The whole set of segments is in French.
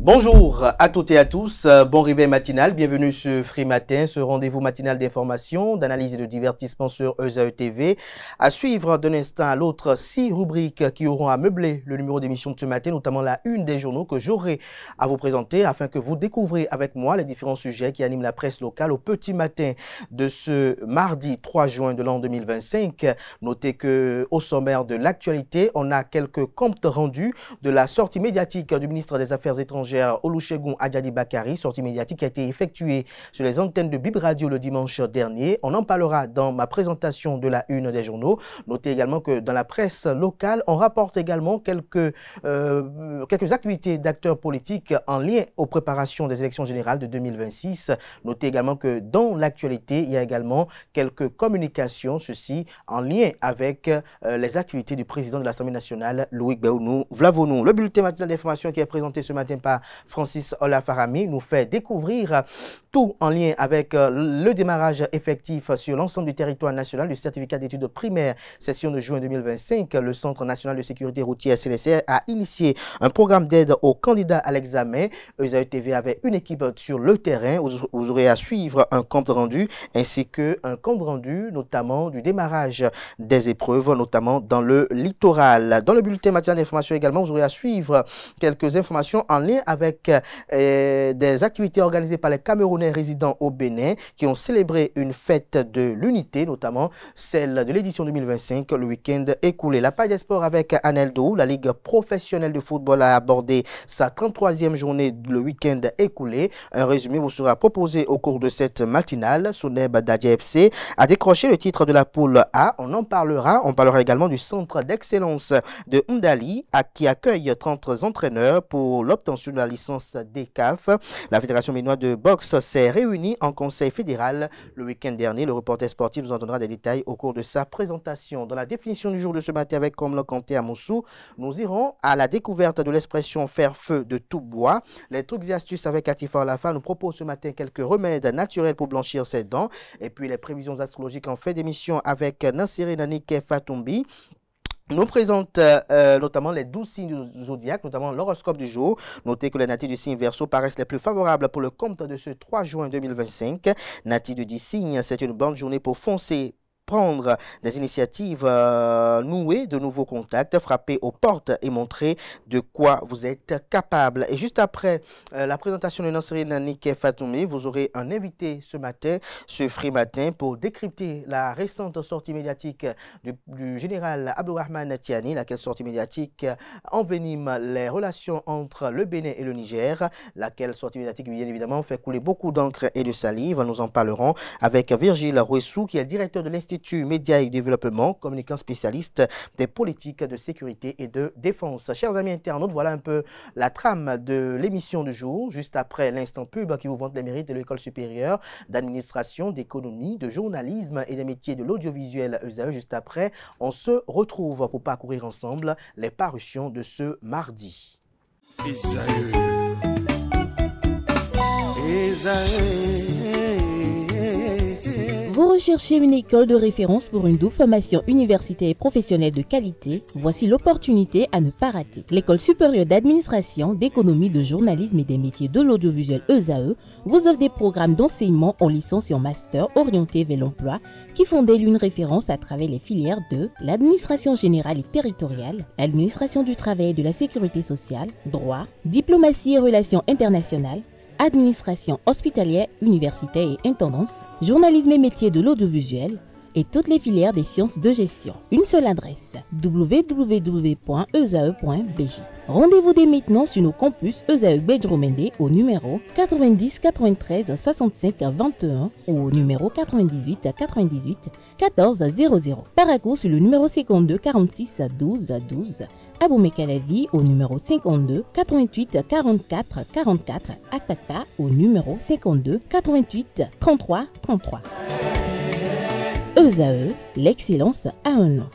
Bonjour à toutes et à tous, bon réveil matinal, bienvenue sur Free Matin, ce rendez-vous matinal d'information, d'analyse et de divertissement sur ESAE TV. À suivre d'un instant à l'autre, 6 rubriques qui auront à meubler le numéro d'émission de ce matin, notamment la une des journaux que j'aurai à vous présenter afin que vous découvrez avec moi les différents sujets qui animent la presse locale au petit matin de ce mardi 3 juin de l'an 2025. Notez qu'au sommaire de l'actualité, on a quelques comptes rendus de la sortie médiatique du ministre des Affaires étrangères Olusegun Adjadi Bakari, sortie médiatique qui a été effectuée sur les antennes de Bib Radio le dimanche dernier. On en parlera dans ma présentation de la une des journaux. Notez également que dans la presse locale, on rapporte également quelques activités d'acteurs politiques en lien aux préparations des élections générales de 2026. Notez également que dans l'actualité, il y a également quelques communications, ceci en lien avec les activités du président de l'Assemblée nationale, Loïc Vlavonou. Le bulletin matinal d'information qui est présenté ce matin par Francis Olafarami nous fait découvrir tout en lien avec le démarrage effectif sur l'ensemble du territoire national du certificat d'études primaires session de juin 2025. Le Centre national de sécurité routière CNSR a initié un programme d'aide aux candidats à l'examen. ESAE TV avait une équipe sur le terrain. Vous aurez à suivre un compte rendu ainsi qu'un compte rendu notamment du démarrage des épreuves, notamment dans le littoral. Dans le bulletin matinal d'information également, vous aurez à suivre quelques informations en lien avec des activités organisées par les Camerounais résidant au Bénin qui ont célébré une fête de l'unité, notamment celle de l'édition 2025, le week-end écoulé. La page des sports avec Aneldo, la Ligue professionnelle de football a abordé sa 33e journée le week-end écoulé. Un résumé vous sera proposé au cours de cette matinale. Soneb Dadja FC a décroché le titre de la poule A. On en parlera. On parlera également du centre d'excellence de Ndali qui accueille 30 entraîneurs pour l'obtention de la licence DCAF. La Fédération béninoise de boxe s'est réunie en conseil fédéral le week-end dernier. Le reporter sportif nous en donnera des détails au cours de sa présentation. Dans la définition du jour de ce matin avec Komlo Kanté à Moussou, nous irons à la découverte de l'expression faire feu de tout bois. Les trucs et astuces avec Atifa Olafa nous propose ce matin quelques remèdes naturels pour blanchir ses dents. Et puis les prévisions astrologiques en fin d'émission avec Nassiri Nanike Fatoumbi nous présente notamment les 12 signes du zodiaque, notamment l'horoscope du jour. Notez que les natifs du signe Verseau paraissent les plus favorables pour le compte de ce 3 juin 2025. Natifs du 10 signes, c'est une bonne journée pour foncer, prendre des initiatives, nouer de nouveaux contacts, frapper aux portes et montrer de quoi vous êtes capable. Et juste après la présentation de Nassiri Nanike Fatoumi, vous aurez un invité ce matin, ce Free Matin, pour décrypter la récente sortie médiatique du général Abdourahmane Tiani, laquelle sortie médiatique envenime les relations entre le Bénin et le Niger, laquelle sortie médiatique bien évidemment fait couler beaucoup d'encre et de salive. Nous en parlerons avec Virgile Rouessou, qui est directeur de l'Institut Médias et Développement, communicant spécialiste des politiques de sécurité et de défense. Chers amis internautes, voilà un peu la trame de l'émission du jour, juste après l'instant pub qui vous vante les mérites de l'École supérieure d'administration, d'économie, de journalisme et des métiers de l'audiovisuel ESAE. Juste après, on se retrouve pour parcourir ensemble les parutions de ce mardi. ESAE. Vous recherchez une école de référence pour une double formation universitaire et professionnelle de qualité? Voici l'opportunité à ne pas rater. L'École supérieure d'administration, d'économie, de journalisme et des métiers de l'audiovisuel ESAE vous offre des programmes d'enseignement en licence et en master orientés vers l'emploi qui font d'elle une référence à travers les filières de l'administration générale et territoriale, l'administration du travail et de la sécurité sociale, droit, diplomatie et relations internationales, administration hospitalière, universitaire et intendance, journalisme et métiers de l'audiovisuel et toutes les filières des sciences de gestion. Une seule adresse, www.esae.bj. Rendez-vous dès maintenant sur nos campus ESAE Bedjromende au numéro 90 93 65 21 ou au numéro 98 98 14 00. Paracourt sur le numéro 52 46 12 12. Aboumé-Calavi au numéro 52 88 44 44. Akpata au numéro 52 88 33 33. ESAE, l'excellence à un nom.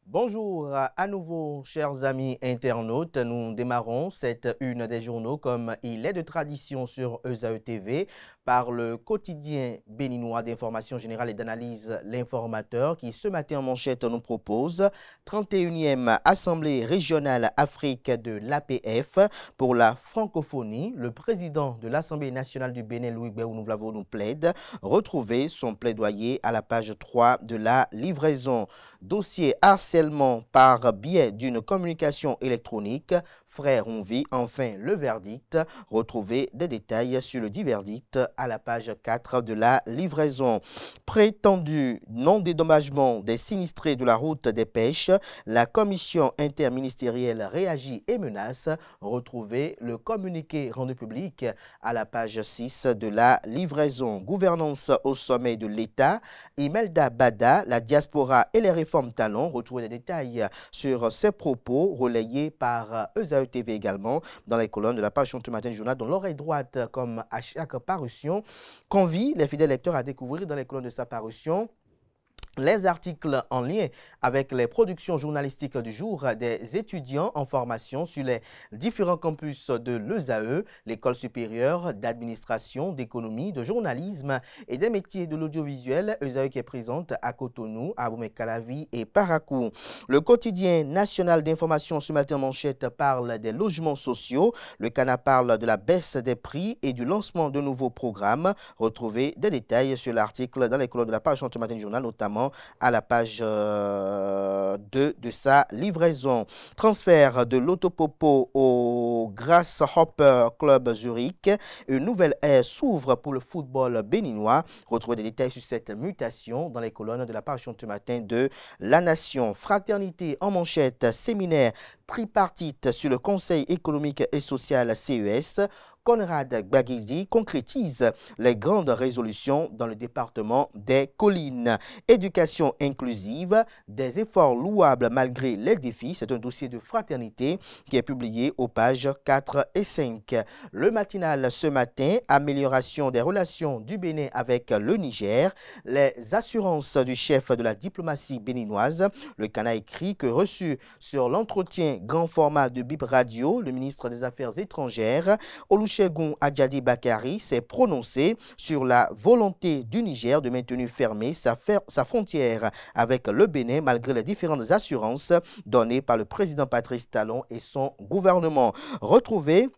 Bonjour à nouveau, chers amis internautes. Nous démarrons cette une des journaux comme il est de tradition sur ESAE TV par le quotidien béninois d'information générale et d'analyse L'Informateur qui ce matin en manchette nous propose 31e Assemblée régionale Afrique de l'APF pour la francophonie. Le président de l'Assemblée nationale du Bénin, Louis Béounouvlavo, nous plaide. Retrouvez son plaidoyer à la page 3 de la livraison. Dossier harcèlement par biais d'une communication électronique. Frère, on vit enfin le verdict. Retrouvez des détails sur le dit verdict à la page 4 de la livraison. Prétendu non-dédommagement des sinistrés de la route des pêches, la commission interministérielle réagit et menace. Retrouvez le communiqué rendu public à la page 6 de la livraison. Gouvernance au sommet de l'État. Imelda Bada, la diaspora et les réformes talents. Retrouvez les détails sur ces propos relayés par ESAE TV également dans les colonnes de la page ce matin du journal dont l'oreille droite, comme à chaque parution, convie les fidèles lecteurs à découvrir dans les colonnes de sa parution les articles en lien avec les productions journalistiques du jour des étudiants en formation sur les différents campus de l'ESAE, l'école supérieure d'administration, d'économie, de journalisme et des métiers de l'audiovisuel, ESAE qui est présente à Cotonou, à Abomey-Calavi et Parakou. Le quotidien national d'information ce matin en manchette parle des logements sociaux. Le CANA parle de la baisse des prix et du lancement de nouveaux programmes. Retrouvez des détails sur l'article dans les colonnes de la page ce matin du journal, notamment à la page 2 de sa livraison. Transfert de l'Autopopo au Grasshopper Club Zurich. Une nouvelle ère s'ouvre pour le football béninois. Retrouvez des détails sur cette mutation dans les colonnes de la page ce matin de La Nation. Fraternité en manchette, séminaire tripartite sur le Conseil économique et social CES. Conrad Gbagidi concrétise les grandes résolutions dans le département des collines. Éducation inclusive, des efforts louables malgré les défis. C'est un dossier de fraternité qui est publié aux pages 4 et 5. Le matinal ce matin, amélioration des relations du Bénin avec le Niger, les assurances du chef de la diplomatie béninoise. Le CANA écrit que reçu sur l'entretien grand format de BIP Radio, le ministre des Affaires étrangères, Olusegun Adjadi Bakari s'est prononcé sur la volonté du Niger de maintenir fermée sa frontière avec le Bénin malgré les différentes assurances données par le président Patrice Talon et son gouvernement. Retrouvez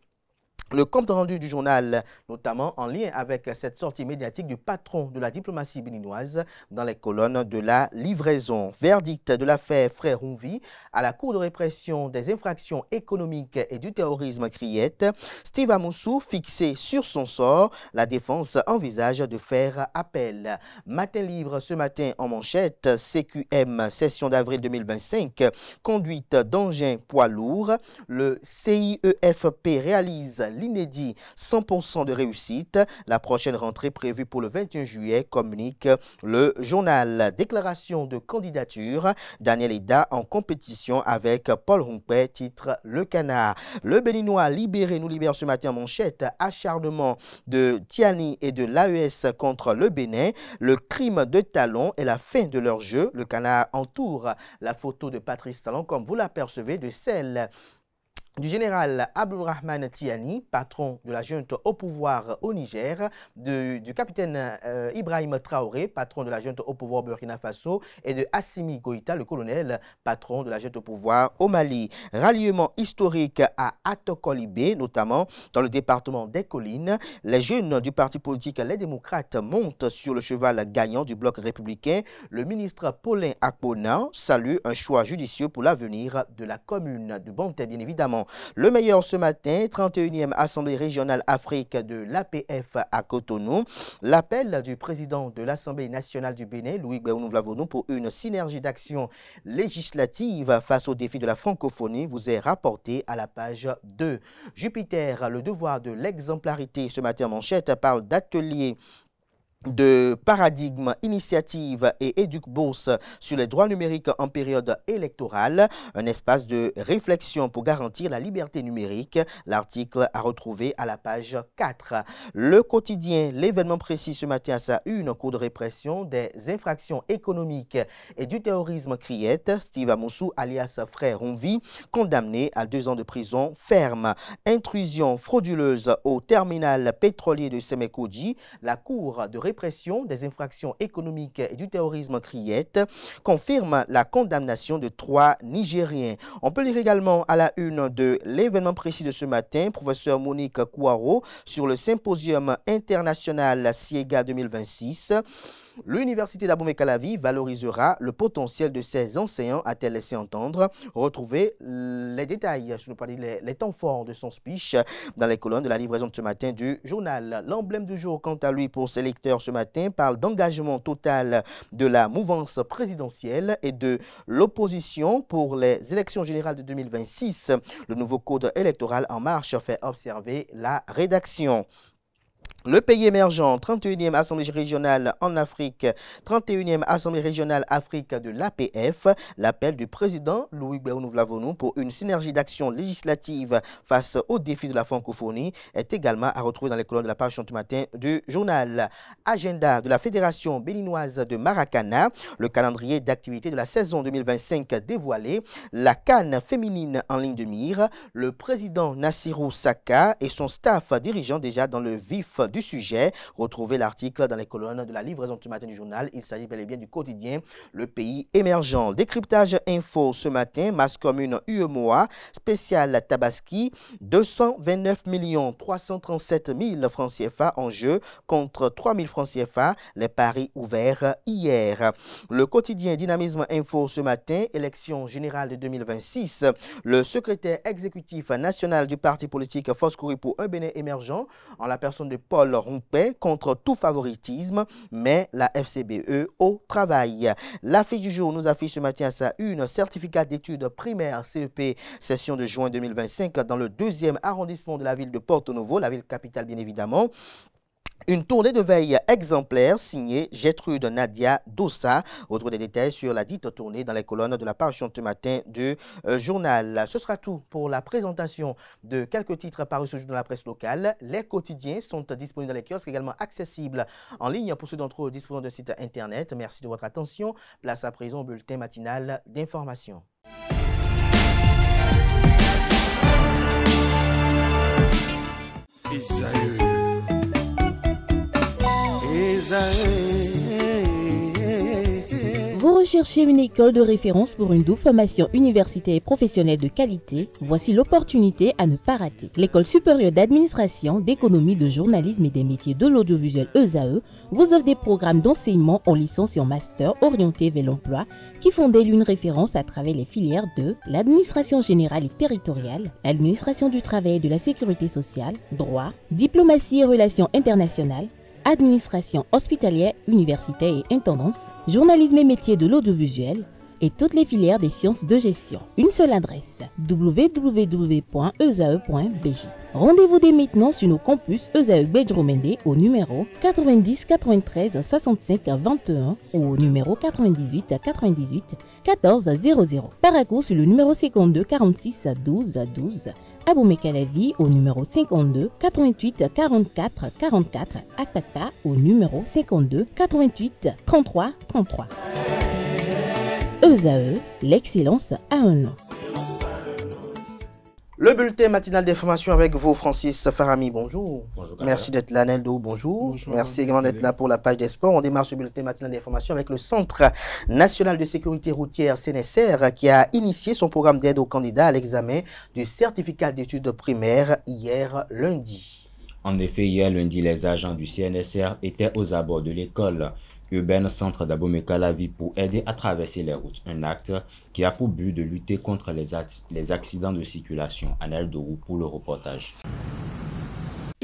le compte rendu du journal, notamment en lien avec cette sortie médiatique du patron de la diplomatie béninoise dans les colonnes de la livraison. Verdict de l'affaire Frère Ounvi à la Cour de répression des infractions économiques et du terrorisme Criette. Steve Amoussou fixé sur son sort. La défense envisage de faire appel. Matin libre ce matin en manchette. CQM, session d'avril 2025. Conduite d'engins poids lourds. Le CIEFP réalise l'inédit 100% de réussite. La prochaine rentrée prévue pour le 21 juillet, communique le journal. Déclaration de candidature. Daniel Eda en compétition avec Paul Rumpé, titre Le Canard. Le Béninois libéré nous libère ce matin en manchette. Acharnement de Tiani et de l'AES contre le Bénin. Le crime de Talon et la fin de leur jeu. Le Canard entoure la photo de Patrice Talon, comme vous l'apercevez, de celle du général Abdourahmane Tiani, patron de la junte au pouvoir au Niger, du capitaine Ibrahim Traoré, patron de la junte au pouvoir au Burkina Faso, et de Assimi Goïta, le colonel, patron de la junte au pouvoir au Mali. Ralliement historique à Atokolibé, notamment dans le département des collines. Les jeunes du parti politique Les Démocrates montent sur le cheval gagnant du bloc républicain. Le ministre Paulin Akpona salue un choix judicieux pour l'avenir de la commune de Bonté, bien évidemment. Le meilleur ce matin, 31e Assemblée régionale Afrique de l'APF à Cotonou. L'appel du président de l'Assemblée nationale du Bénin, Louis Béounouvlavo, pour une synergie d'action législative face aux défis de la francophonie vous est rapporté à la page 2. Jupiter, le devoir de l'exemplarité ce matin en manchette, parle d'atelier de Paradigme Initiative et EducBourse sur les droits numériques en période électorale, un espace de réflexion pour garantir la liberté numérique. L'article à retrouver à la page 4. Le quotidien, l'événement précis ce matin à sa une, cours de répression des infractions économiques et du terrorisme criette. Steve Amoussou, alias Frère Ronvi, condamné à 2 ans de prison ferme. Intrusion frauduleuse au terminal pétrolier de Semekoji. La cour de répression des infractions économiques et du terrorisme criette confirme la condamnation de 3 Nigériens. On peut lire également à la une de l'événement précis de ce matin, professeur Monique Kouaro sur le symposium international SIEGA 2026. L'université d'Abomey-Calavi valorisera le potentiel de ses enseignants, a-t-elle laissé entendre. Retrouvez les détails, je ne pas dire les temps forts de son speech dans les colonnes de la livraison de ce matin du journal. L'emblème du jour, quant à lui, pour ses lecteurs ce matin, parle d'engagement total de la mouvance présidentielle et de l'opposition pour les élections générales de 2026. Le nouveau code électoral en marche fait observer la rédaction. Le pays émergent, 31e Assemblée régionale en Afrique, 31e Assemblée régionale Afrique de l'APF, l'appel du président Louis Béounou-Vlavonou pour une synergie d'action législative face aux défis de la francophonie est également à retrouver dans les colonnes de la page du matin du journal. Agenda de la Fédération béninoise de Maracana, le calendrier d'activité de la saison 2025 dévoilé, la CAN féminine en ligne de mire, le président Nassirou Saka et son staff dirigeant déjà dans le vif du sujet. Retrouvez l'article dans les colonnes de la livraison du matin du journal. Il s'agit bel et bien du quotidien Le Pays émergent. Décryptage info ce matin, masse commune UEMOA, spécial Tabaski, 229 337 000 francs CFA en jeu contre 3 000 francs CFA. Les paris ouverts hier. Le quotidien Dynamisme info ce matin, élection générale de 2026. Le secrétaire exécutif national du parti politique Force Courir pour un Bénin émergent, en la personne de Paul Rompé, contre tout favoritisme, mais la FCBE au travail. L'affiche du jour nous affiche ce matin à sa une, certificat d'études primaires CEP, session de juin 2025 dans le 2e arrondissement de la ville de Porto Novo, la ville capitale bien évidemment. Une tournée de veille exemplaire signée Gertrude Nadia Dossa. Retrouvez des détails sur la dite tournée dans les colonnes de la parution ce matin du journal. Ce sera tout pour la présentation de quelques titres parus ce jour dans la presse locale. Les quotidiens sont disponibles dans les kiosques, également accessibles en ligne pour ceux d'entre eux disposant d'un site internet. Merci de votre attention. Place à présent au bulletin matinal d'information. Vous recherchez une école de référence pour une double formation universitaire et professionnelle de qualité? Voici l'opportunité à ne pas rater. L'École supérieure d'administration, d'économie, de journalisme et des métiers de l'audiovisuel ESAE vous offre des programmes d'enseignement en licence et en master orientés vers l'emploi qui font d'elle une référence à travers les filières de l'administration générale et territoriale, l'administration du travail et de la sécurité sociale, droit, diplomatie et relations internationales, administration hospitalière, universitaire et intendance, journalisme et métiers de l'audiovisuel et toutes les filières des sciences de gestion. Une seule adresse, www.esae.bj. Rendez-vous dès maintenant sur nos campus ESAE Bedromende au numéro 90 93 65 21 ou au numéro 98 98 14 00. Paracourt sur le numéro 52 46 12 12. Abomey-Calavi au numéro 52 88 44 44. Akpata au numéro 52 88 33 33. ESAE, l'excellence a un nom. Le bulletin matinal d'information avec vous, Francis Farami, bonjour. Bonjour. Merci d'être là, Neldo, bonjour. Bonjour. Merci également d'être là pour la page des sports. On démarre ce bulletin matinal d'information avec le Centre national de sécurité routière CNSR qui a initié son programme d'aide aux candidats à l'examen du certificat d'études primaires hier lundi. En effet, hier lundi, les agents du CNSR étaient aux abords de l'école urbaine centre d'Abomey-Calavi pour aider à traverser les routes. Un acte qui a pour but de lutter contre les accidents de circulation. Anel Dorou pour le reportage.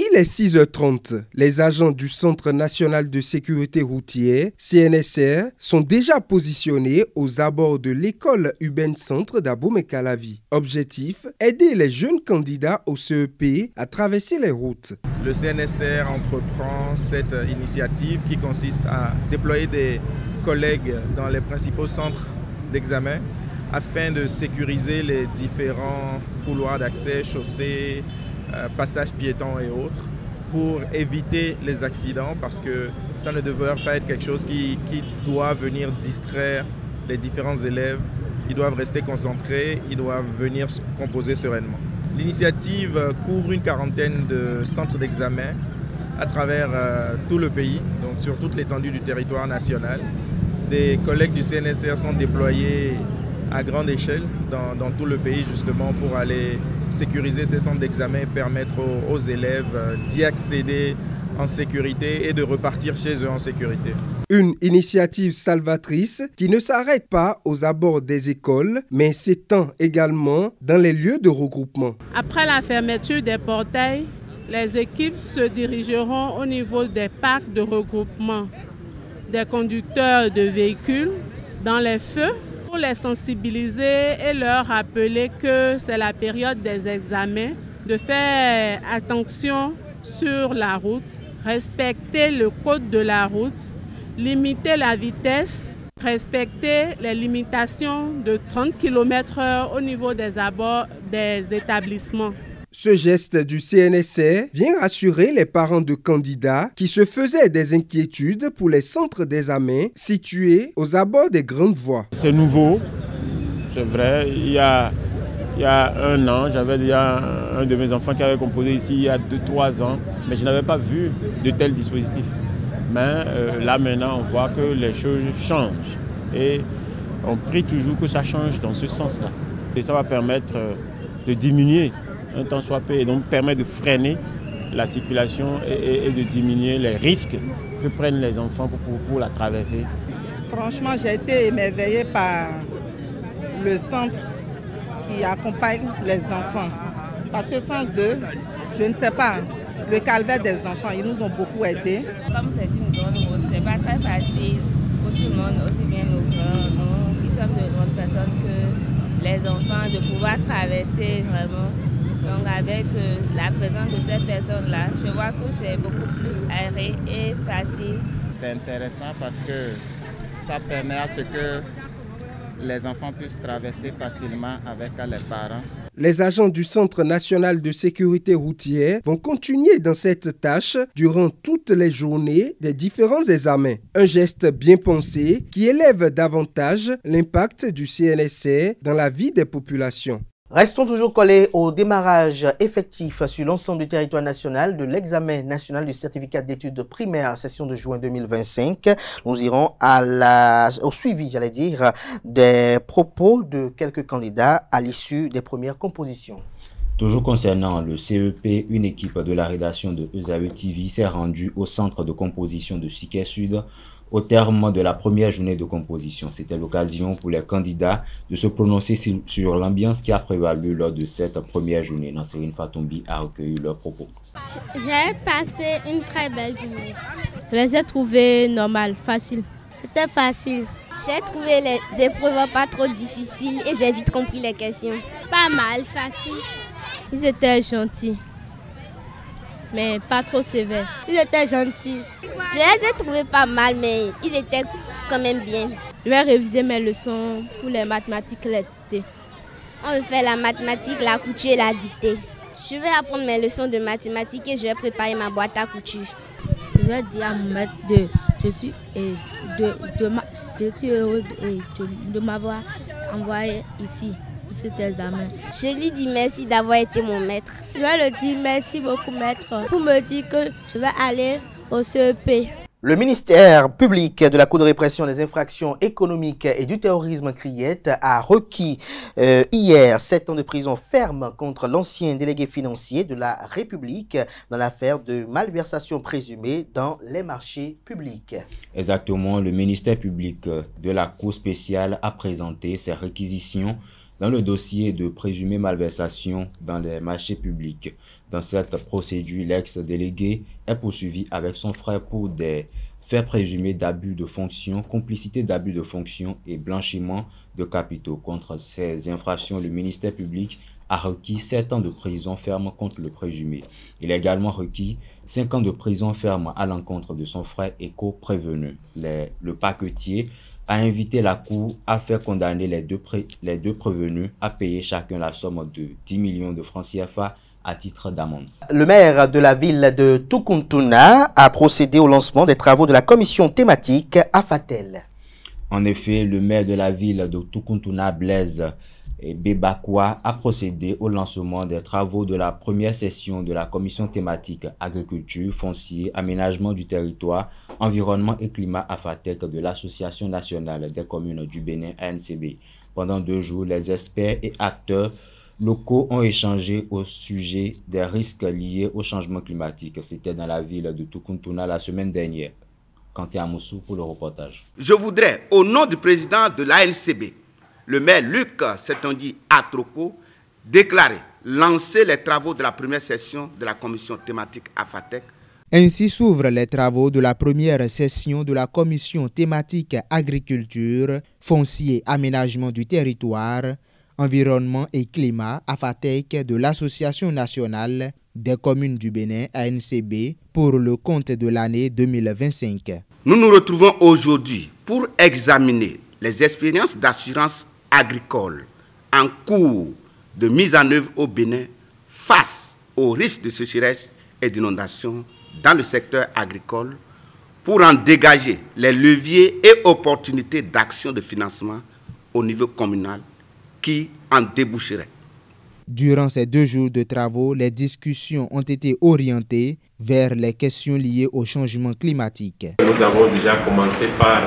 Il est 6h30. Les agents du Centre national de sécurité routière, CNSR, sont déjà positionnés aux abords de l'école urbaine centre d'Abomey-Calavi. Objectif, aider les jeunes candidats au CEP à traverser les routes. Le CNSR entreprend cette initiative qui consiste à déployer des collègues dans les principaux centres d'examen afin de sécuriser les différents couloirs d'accès, chaussées, passages piétons et autres, pour éviter les accidents, parce que ça ne devrait pas être quelque chose qui doit venir distraire les différents élèves. Ils doivent rester concentrés, ils doivent venir composer sereinement. L'initiative couvre une quarantaine de centres d'examen à travers tout le pays, donc sur toute l'étendue du territoire national. Des collègues du CNSR sont déployés à grande échelle dans tout le pays, justement pour aller sécuriser ces centres d'examen et permettre aux élèves d'y accéder en sécurité et de repartir chez eux en sécurité. Une initiative salvatrice qui ne s'arrête pas aux abords des écoles, mais s'étend également dans les lieux de regroupement. Après la fermeture des portails, les équipes se dirigeront au niveau des parcs de regroupement des conducteurs de véhicules dans les feux, pour les sensibiliser et leur rappeler que c'est la période des examens, de faire attention sur la route, respecter le code de la route, limiter la vitesse, respecter les limitations de 30 km/h au niveau des abords des établissements. Ce geste du CNSR vient rassurer les parents de candidats qui se faisaient des inquiétudes pour les centres d'examen situés aux abords des grandes voies. C'est nouveau, c'est vrai. Il y a 1 an, j'avais déjà un de mes enfants qui avait composé ici il y a 2-3 ans, mais je n'avais pas vu de tels dispositifs. Mais là maintenant, on voit que les choses changent et on prie toujours que ça change dans ce sens-là. Et ça va permettre de diminuer un temps soit peu et donc permet de freiner la circulation et de diminuer les risques que prennent les enfants pour la traverser. Franchement, j'ai été émerveillée par le centre qui accompagne les enfants. Parce que sans eux, je ne sais pas, le calvaire des enfants, ils nous ont beaucoup aidés. Comme c'est une grande route, c'est pas très facile pour tout le monde, aussi bien nos grands, nous qui sommes de grandes personnes, que les enfants, de pouvoir traverser vraiment. Donc avec la présence de ces personnes-là, je vois que c'est beaucoup plus aéré et facile. C'est intéressant parce que ça permet à ce que les enfants puissent traverser facilement avec les parents. Les agents du Centre national de sécurité routière vont continuer dans cette tâche durant toutes les journées des différents examens. Un geste bien pensé qui élève davantage l'impact du CNSR dans la vie des populations. Restons toujours collés au démarrage effectif sur l'ensemble du territoire national de l'examen national du certificat d'études primaires session de juin 2025. Nous irons au suivi, des propos de quelques candidats à l'issue des premières compositions. Toujours concernant le CEP, une équipe de la rédaction de EZAE TV s'est rendue au centre de composition de Siquet Sud au terme de la première journée de composition. C'était l'occasion pour les candidats de se prononcer sur l'ambiance qui a prévalu lors de cette première journée. Nancérine Fatombi a recueilli leurs propos. J'ai passé une très belle journée. Je les ai trouvées normales, faciles. C'était facile. J'ai trouvé les épreuves pas trop difficiles et j'ai vite compris les questions. Pas mal, facile. Ils étaient gentils, mais pas trop sévères. Ils étaient gentils. Je les ai trouvés pas mal, mais ils étaient quand même bien. Je vais réviser mes leçons pour les mathématiques et les dictées. On va faire la mathématique, la couture et la dictée. Je vais apprendre mes leçons de mathématiques et je vais préparer ma boîte à couture. Je vais dire à mon maître je suis heureux de m'avoir envoyé ici pour cet examen. Je lui dis merci d'avoir été mon maître. Je vais le dire merci beaucoup maître pour me dire que je vais aller au CEP. Le ministère public de la Cour de répression des infractions économiques et du terrorisme CRIET a requis hier 7 ans de prison ferme contre l'ancien délégué financier de la République dans l'affaire de malversation présumée dans les marchés publics. Exactement, le ministère public de la Cour spéciale a présenté ses réquisitions dans le dossier de présumée malversation dans les marchés publics. Dans cette procédure, l'ex-délégué est poursuivi avec son frère pour des faits présumés d'abus de fonction, complicité d'abus de fonction et blanchiment de capitaux. Contre ces infractions, le ministère public a requis 7 ans de prison ferme contre le présumé. Il a également requis 5 ans de prison ferme à l'encontre de son frère et co-prévenu. Le parquetier a invité la Cour à faire condamner les deux prévenus à payer chacun la somme de 10 millions de francs CFA à titre d'amende. Le maire de la ville de Tukuntuna a procédé au lancement des travaux de la commission thématique Afatel. En effet, le maire de la ville de Tukuntuna, Blaise Bebakwa, a procédé au lancement des travaux de la première session de la commission thématique agriculture, foncier, aménagement du territoire, environnement et climat Afatec de l'Association nationale des communes du Bénin ANCB. Pendant 2 jours, les experts et acteurs locaux ont échangé au sujet des risques liés au changement climatique. C'était dans la ville de Tukuntuna la semaine dernière. Kanté Amoussou pour le reportage. Je voudrais, au nom du président de l'ANCB, le maire Luc Setongi Atroko, déclarer lancer les travaux de la première session de la commission thématique Afatec. Ainsi s'ouvrent les travaux de la première session de la commission thématique agriculture, foncier, aménagement du territoire, environnement et climat Afatec de l'Association nationale des communes du Bénin ANCB pour le compte de l'année 2025. Nous nous retrouvons aujourd'hui pour examiner les expériences d'assurance agricole en cours de mise en œuvre au Bénin face aux risques de sécheresse et d'inondation dans le secteur agricole pour en dégager les leviers et opportunités d'action de financement au niveau communal qui en déboucherait. Durant ces 2 jours de travaux, les discussions ont été orientées vers les questions liées au changement climatique. Nous avons déjà commencé par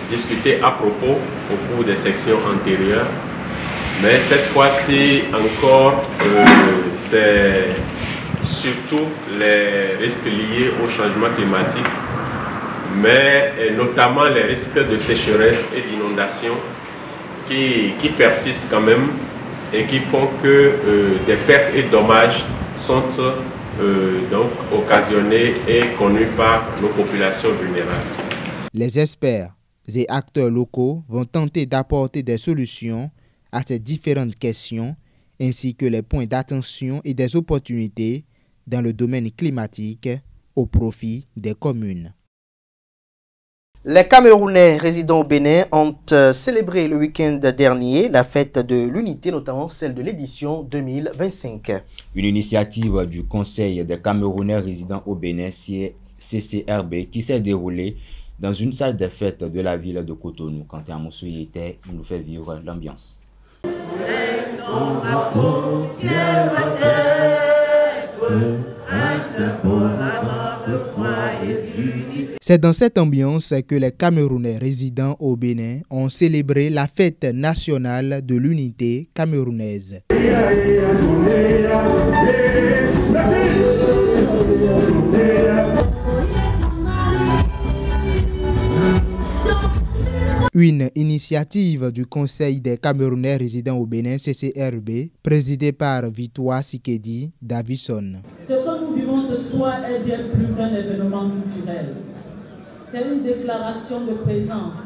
discuter à propos au cours des sections antérieures, mais cette fois-ci encore, c'est surtout les risques liés au changement climatique, mais notamment les risques de sécheresse et d'inondation qui persistent quand même et qui font que des pertes et dommages sont donc occasionnés et connus par nos populations vulnérables. Les experts et acteurs locaux vont tenter d'apporter des solutions à ces différentes questions ainsi que les points d'attention et des opportunités dans le domaine climatique au profit des communes. Les Camerounais résidant au Bénin ont célébré le week-end dernier la fête de l'unité, notamment celle de l'édition 2025. Une initiative du Conseil des Camerounais résidant au Bénin, CCRB, qui s'est déroulée dans une salle des fêtes de la ville de Cotonou. Quand Amoussou y était, il nous fait vivre l'ambiance. C'est dans cette ambiance que les Camerounais résidant au Bénin ont célébré la fête nationale de l'unité camerounaise. Une initiative du Conseil des Camerounais résidant au Bénin, CCRB, présidée par Victoire Sikedi Davison. Ce que nous vivons ce soir est bien plus qu'un événement culturel. C'est une déclaration de présence,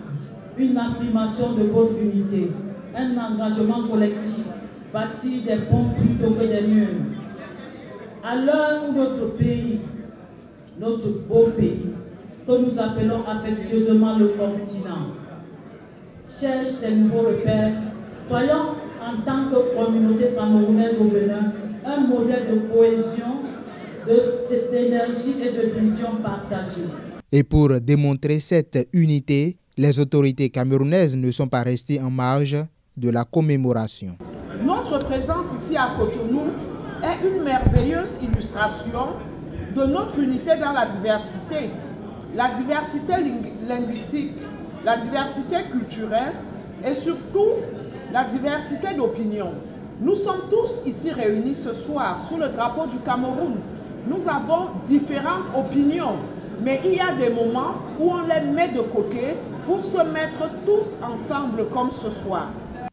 une affirmation de votre unité, un engagement collectif, bâtir des ponts plutôt que des murs. À l'heure où notre pays, notre beau pays, que nous appelons affectueusement le continent, cherche ses nouveaux repères, soyons en tant que communauté camerounaise au Bénin un modèle de cohésion, de cette énergie et de vision partagée. Et pour démontrer cette unité, les autorités camerounaises ne sont pas restées en marge de la commémoration. Notre présence ici à Cotonou est une merveilleuse illustration de notre unité dans la diversité linguistique, la diversité culturelle et surtout la diversité d'opinions. Nous sommes tous ici réunis ce soir sous le drapeau du Cameroun. Nous avons différentes opinions, mais il y a des moments où on les met de côté pour se mettre tous ensemble comme ce soir.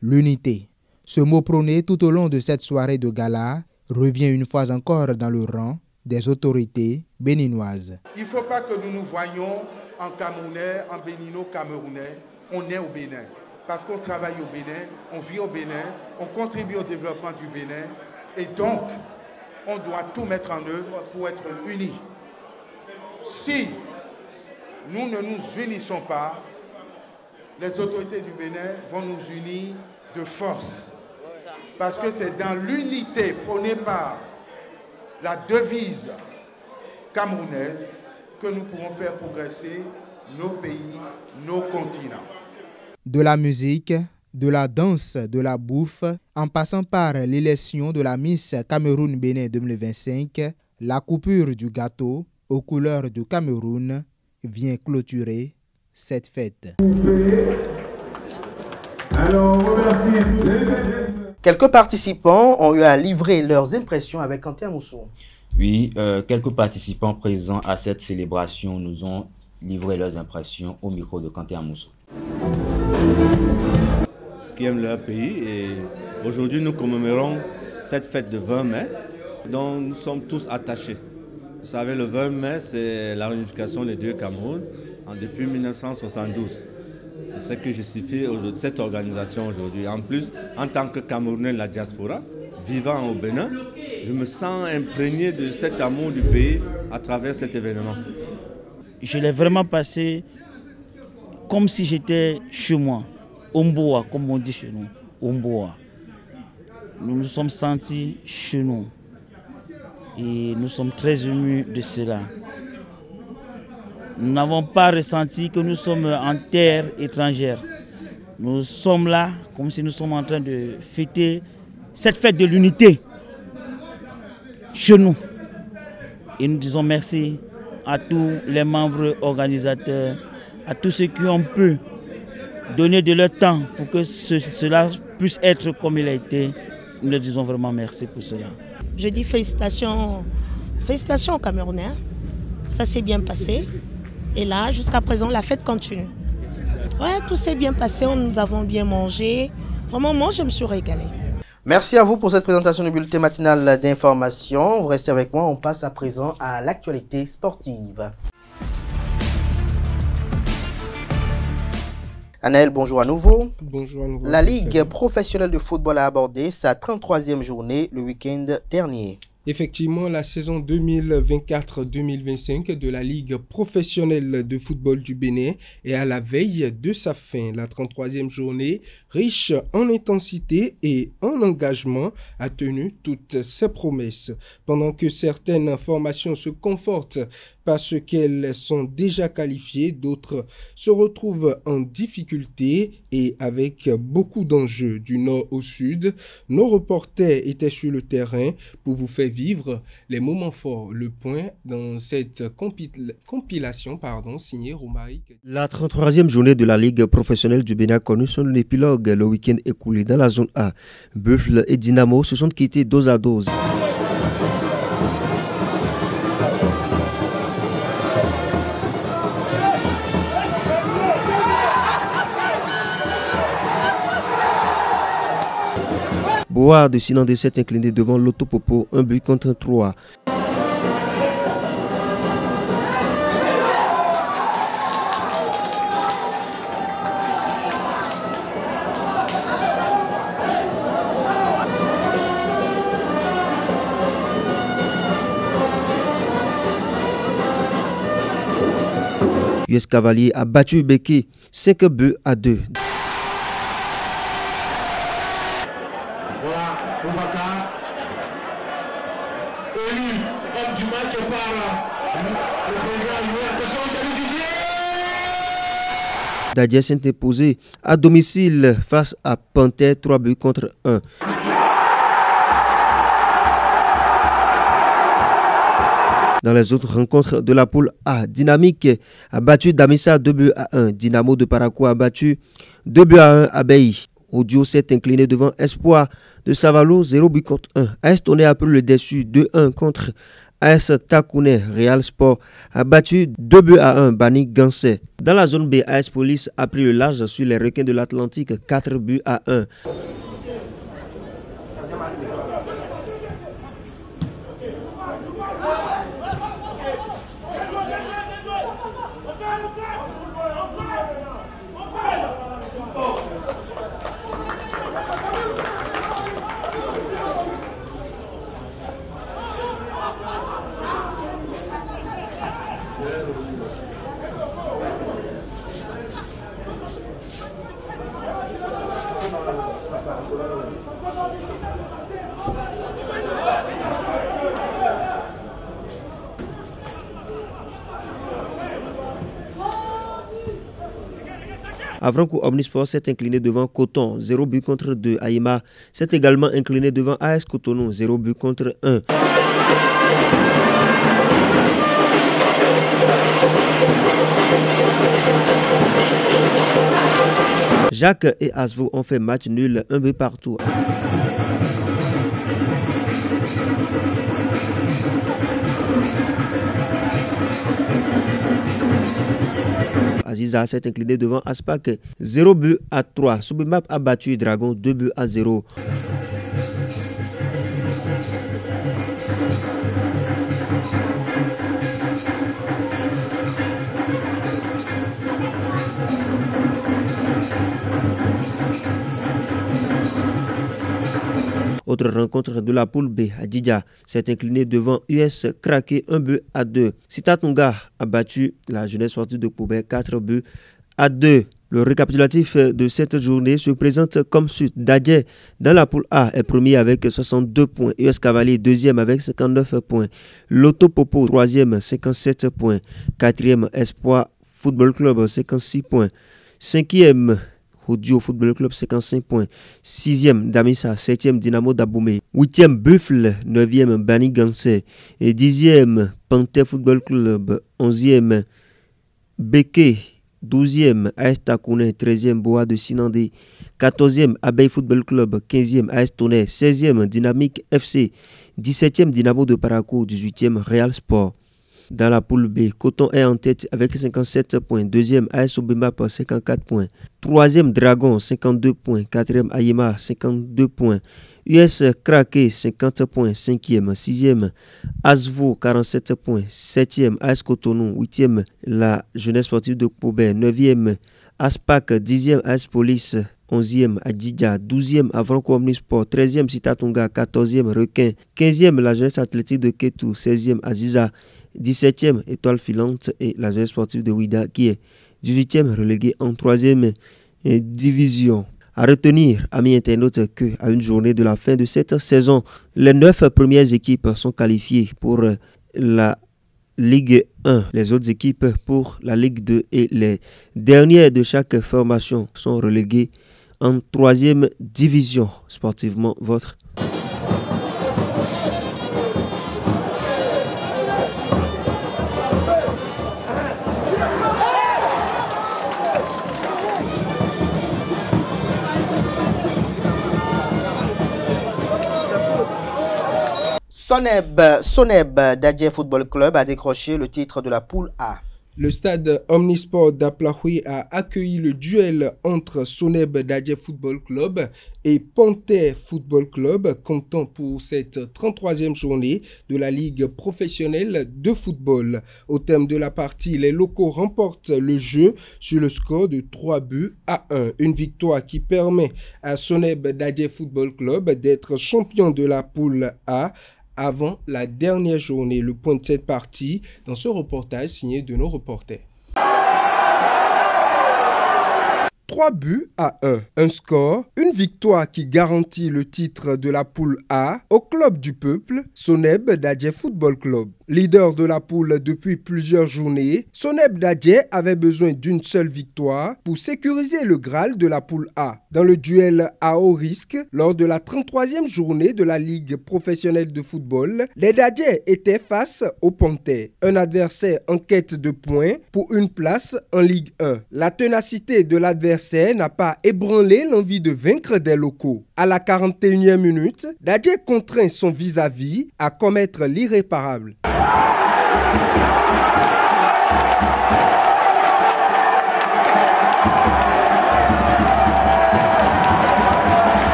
L'unité Ce mot prôné tout au long de cette soirée de gala revient une fois encore dans le rang des autorités béninoises. Il ne faut pas que nous nous voyions en Camerounais, en Bénino-Camerounais. On est au Bénin. Parce qu'on travaille au Bénin, on vit au Bénin, on contribue au développement du Bénin. Et donc, on doit tout mettre en œuvre pour être unis. Si nous ne nous unissons pas, les autorités du Bénin vont nous unir de force. Parce que c'est dans l'unité prônée par la devise camerounaise que nous pourrons faire progresser nos pays, nos continents. De la musique, de la danse, de la bouffe, en passant par l'élection de la Miss Cameroun-Bénin 2025, la coupure du gâteau aux couleurs du Cameroun vient clôturer cette fête. Quelques participants ont eu à livrer leurs impressions avec Kanté Amoussou. Oui, quelques participants présents à cette célébration nous ont livré leurs impressions au micro de Kanté Amoussou. Qui aiment leur pays et aujourd'hui nous commémorons cette fête de 20 mai dont nous sommes tous attachés. Vous savez, le 20 mai, c'est la réunification des deux Cameroun depuis 1972. C'est ce qui justifie cette organisation aujourd'hui. En plus, en tant que Camerounais de la diaspora, vivant au Bénin, je me sens imprégné de cet amour du pays à travers cet événement. Je l'ai vraiment passé comme si j'étais chez moi, Omboa, comme on dit chez nous, Omboa. Nous nous sommes sentis chez nous et nous sommes très émus de cela. Nous n'avons pas ressenti que nous sommes en terre étrangère. Nous sommes là comme si nous sommes en train de fêter cette fête de l'unité chez nous. Et nous disons merci à tous les membres organisateurs, à tous ceux qui ont pu donner de leur temps pour que cela puisse être comme il a été. Nous leur disons vraiment merci pour cela. Je dis félicitations aux Camerounais. Ça s'est bien passé. Et là, jusqu'à présent, la fête continue. Ouais, tout s'est bien passé, nous avons bien mangé. Vraiment, moi, je me suis régalée. Merci à vous pour cette présentation du bulletin matinal d'information. Vous restez avec moi, on passe à présent à l'actualité sportive. Anaël, bonjour à nouveau. Bonjour à nouveau. La Ligue professionnelle de football a abordé sa 33e journée le week-end dernier. Effectivement, la saison 2024-2025 de la Ligue professionnelle de football du Bénin est à la veille de sa fin. La 33e journée, riche en intensité et en engagement, a tenu toutes ses promesses. Pendant que certaines formations se confortent parce qu'elles sont déjà qualifiées, d'autres se retrouvent en difficulté et avec beaucoup d'enjeux du nord au sud. Nos reporters étaient sur le terrain pour vous faire vivre les moments forts. Le point dans cette compilation signée Romaric. La 33e journée de la Ligue professionnelle du Bénin a connu son épilogue le week-end écoulé dans la zone A. Buffle et Dynamo se sont quittés dos à dos. Bois de Sinan s'est incliné devant l'Autopopo, 1 but contre 3. US Cavalier a battu Beki 5 buts à 2. Dadia s'est imposé à domicile face à Panthère, 3 buts contre 1. Dans les autres rencontres de la poule A, Dynamique a battu Damissa 2 buts à 1. Dynamo de Parakou a battu 2 buts à 1 à Bailly. Audio s'est incliné devant Espoir de Savalo, 0 but contre 1. AS Tonnerre a pris le dessus 2-1 contre AS Takouné. Real Sport a battu 2 buts à 1 Bani Gansé. Dans la zone B, AS Police a pris le large sur les Requins de l'Atlantique, 4 buts à 1. Avranco Omnisport s'est incliné devant Coton, 0 but contre 2. Aïma s'est également incliné devant AS Cotonou, 0 but contre 1. Jacques et Asvo ont fait match nul, 1 but partout. Aziza s'est incliné devant Aspak, 0 but à 3. Soubimap a battu Dragon, 2 buts à 0. Autre rencontre de la poule B, Adidja s'est incliné devant US Craqué, 1 but à 2. Sitatunga a battu la jeunesse sportive de Poubet, 4 buts à 2. Le récapitulatif de cette journée se présente comme suit. Dadje dans la poule A est premier avec 62 points. US Cavalier deuxième avec 59 points. Loto Popo troisième 57 points. Quatrième Espoir Football Club 56 points. Cinquième Audio Football Club 55 points. 6e Damissa, 7e Dynamo d'Aboumé, 8e Buffle, 9e Bani Gansé et 10e Panthère Football Club, 11e Beke, 12e AS Takouné, 13e Boa de Sinandé, 14e Abeille Football Club, 15e AS Tonnerre, 16e Dynamique FC, 17e Dynamo de Parakou, 18e Real Sport. Dans la poule B, Coton est en tête avec 57 points. Deuxième, AS Obemap, 54 points. Troisième, Dragon, 52 points. Quatrième, Ayema, 52 points. US Craqué, 50 points. Cinquième. Sixième, Asvo, 47 points. Septième, AS Cotonou. Huitième, la jeunesse sportive de Poubet. Neuvième, Aspak. 10e, AS Police. 11e, Adidja. 12e, Avranco Omnisport. 13e, Sitatunga. 14e, Requin. 15e, la jeunesse athlétique de Ketou. 16e, Aziza. 17e, Étoile Filante et la jeunesse sportive de Ouida qui est 18e relégué en 3e division. À retenir, amis internautes, que à une journée de la fin de cette saison, les 9 premières équipes sont qualifiées pour la Ligue 1, les autres équipes pour la Ligue 2 et les dernières de chaque formation sont reléguées en 3e division. Sportivement, votre Soneb Dadje Football Club a décroché le titre de la poule A. Le stade Omnisport d'Aplahoui a accueilli le duel entre Soneb Dadje Football Club et Panthère Football Club, comptant pour cette 33e journée de la Ligue professionnelle de football. Au terme de la partie, les locaux remportent le jeu sur le score de 3 buts à 1. Une victoire qui permet à Soneb Dadje Football Club d'être champion de la poule A avant la dernière journée. Le point de cette partie dans ce reportage signé de nos reporters. 3 buts à 1. Un score, une victoire qui garantit le titre de la poule A au club du peuple, Soneb Dadje Football Club. Leader de la poule depuis plusieurs journées, Soneb Dadje avait besoin d'une seule victoire pour sécuriser le Graal de la poule A. Dans le duel à haut risque, lors de la 33e journée de la Ligue professionnelle de football, les Dadje étaient face aux Panthères, un adversaire en quête de points pour une place en Ligue 1. La ténacité de l'adversaire n'a pas ébranlé l'envie de vaincre des locaux. À la 41e minute, Dadje contraint son vis-à-vis à commettre l'irréparable.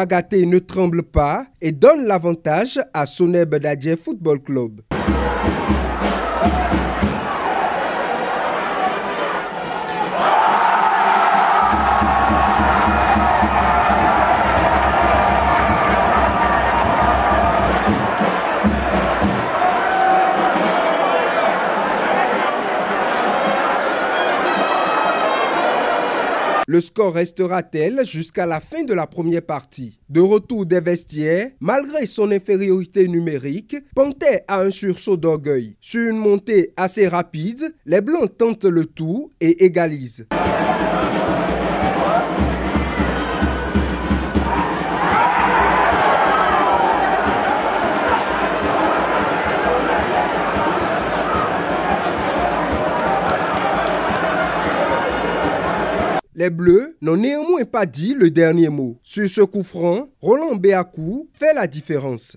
Magaté ne tremble pas et donne l'avantage à Soneb Dadje Football Club. Le score restera tel jusqu'à la fin de la première partie. De retour des vestiaires, malgré son infériorité numérique, Panthère a un sursaut d'orgueil. Sur une montée assez rapide, les Blancs tentent le tout et égalisent. Les Bleus n'ont néanmoins pas dit le dernier mot. Sur ce coup franc, Roland Béakou fait la différence.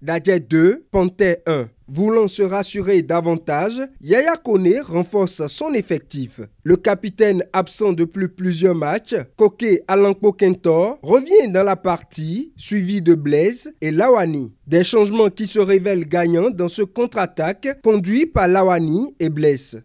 Dadje 2, Panthère 1. Voulant se rassurer davantage, Yaya Kone renforce son effectif. Le capitaine absent depuis plusieurs matchs, Koké Alankpo Kentor, revient dans la partie, suivi de Blaise et Lawani. Des changements qui se révèlent gagnants dans ce contre-attaque conduit par Lawani et Blaise.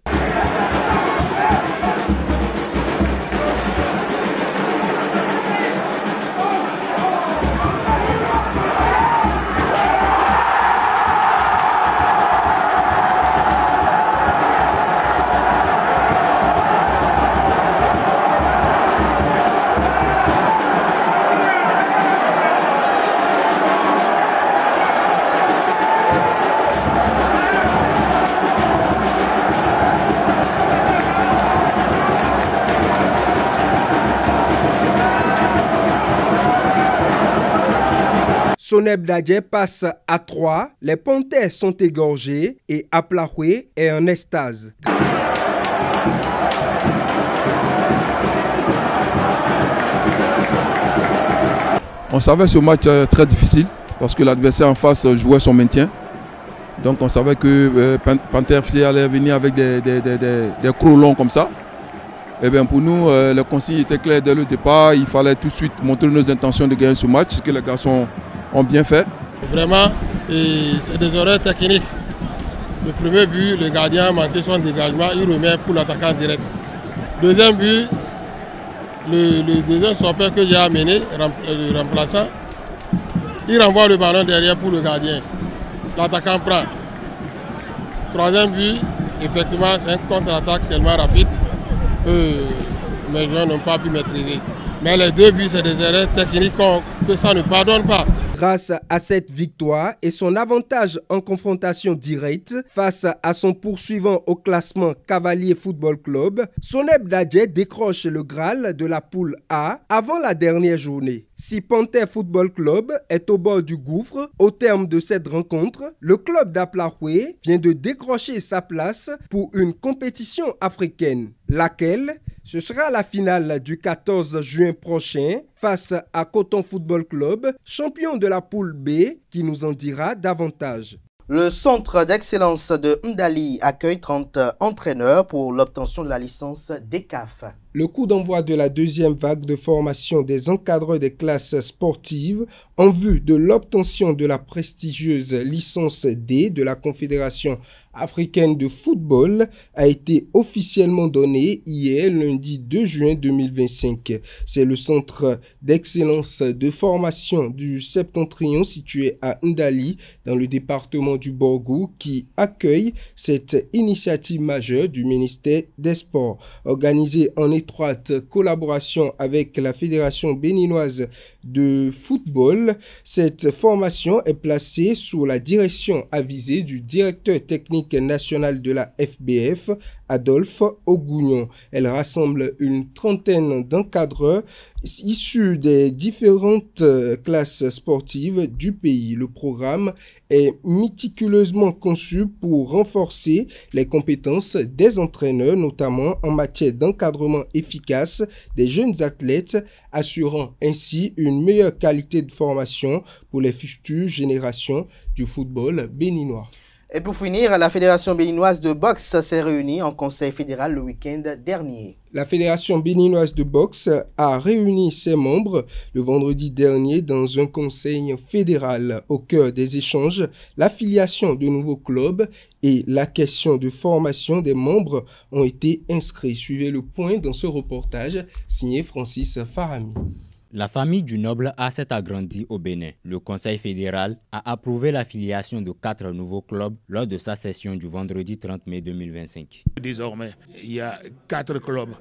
Soneb Dadje passe à 3, les Panthères sont égorgés et Aplahoué est en extase. On savait ce match très difficile parce que l'adversaire en face jouait son maintien. Donc on savait que Panthère FC allait venir avec des crocs longs comme ça. Et bien pour nous, le consigne était clair dès le départ. Il fallait tout de suite montrer nos intentions de gagner ce match, ce que les garçons ont bien fait. Vraiment, c'est des erreurs techniques. Le premier but, le gardien a manqué son dégagement, il remet pour l'attaquant direct. Deuxième but, le deuxième stoppeur que j'ai amené, le remplaçant, il renvoie le ballon derrière pour le gardien. L'attaquant prend. Troisième but, effectivement, c'est un contre-attaque tellement rapide que mes joueurs n'ont pas pu maîtriser. Mais les deux buts, c'est des erreurs techniques que ça ne pardonne pas. Grâce à cette victoire et son avantage en confrontation directe face à son poursuivant au classement Cavalier Football Club, Soneb Dadje décroche le Graal de la poule A avant la dernière journée. Si Panthère Football Club est au bord du gouffre, au terme de cette rencontre, le club d'Aplahoué vient de décrocher sa place pour une compétition africaine, laquelle ce sera la finale du 14 juin prochain face à Coton Football Club, champion de la poule B, qui nous en dira davantage. Le centre d'excellence de Ndali accueille 30 entraîneurs pour l'obtention de la licence DECAF. Le coup d'envoi de la deuxième vague de formation des encadreurs des classes sportives en vue de l'obtention de la prestigieuse licence D de la Confédération africaine de football a été officiellement donné hier, lundi 2 juin 2025. C'est le centre d'excellence de formation du Septentrion situé à Ndali, dans le département du Borgou, qui accueille cette initiative majeure du ministère des Sports. Organisée en étroite collaboration avec la Fédération béninoise de football, cette formation est placée sous la direction avisée du directeur technique national de la FBF, Adolphe Ogougnon. Elle rassemble une trentaine d'encadreurs issus des différentes classes sportives du pays. Le programme est méticuleusement conçu pour renforcer les compétences des entraîneurs, notamment en matière d'encadrement efficace des jeunes athlètes, assurant ainsi une meilleure qualité de formation pour les futures générations du football béninois. Et pour finir, la Fédération béninoise de boxe s'est réunie en conseil fédéral le week-end dernier. La Fédération béninoise de boxe a réuni ses membres le vendredi dernier dans un conseil fédéral. Au cœur des échanges, l'affiliation de nouveaux clubs et la question de formation des membres ont été inscrits. Suivez le point dans ce reportage signé Francis Farami. La famille du noble A s'est agrandie au Bénin. Le Conseil fédéral a approuvé l'affiliation de 4 nouveaux clubs lors de sa session du vendredi 30 mai 2025. Désormais, il y a 4 clubs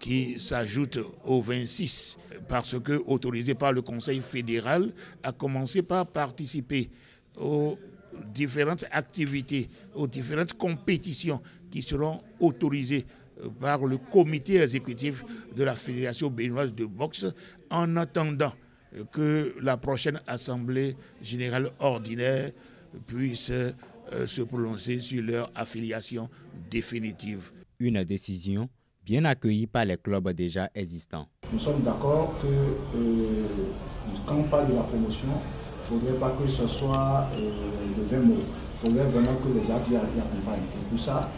qui s'ajoutent aux 26 parce que, autorisés par le Conseil fédéral, à commencer par participer aux différentes activités, aux différentes compétitions qui seront autorisées par le comité exécutif de la Fédération béninoise de boxe en attendant que la prochaine assemblée générale ordinaire puisse se prononcer sur leur affiliation définitive. Une décision bien accueillie par les clubs déjà existants. Nous sommes d'accord que quand on parle de la promotion, il ne faudrait pas que ce soit de 20 mots. Il faudrait vraiment que les actes y accompagnent. Et pour ça,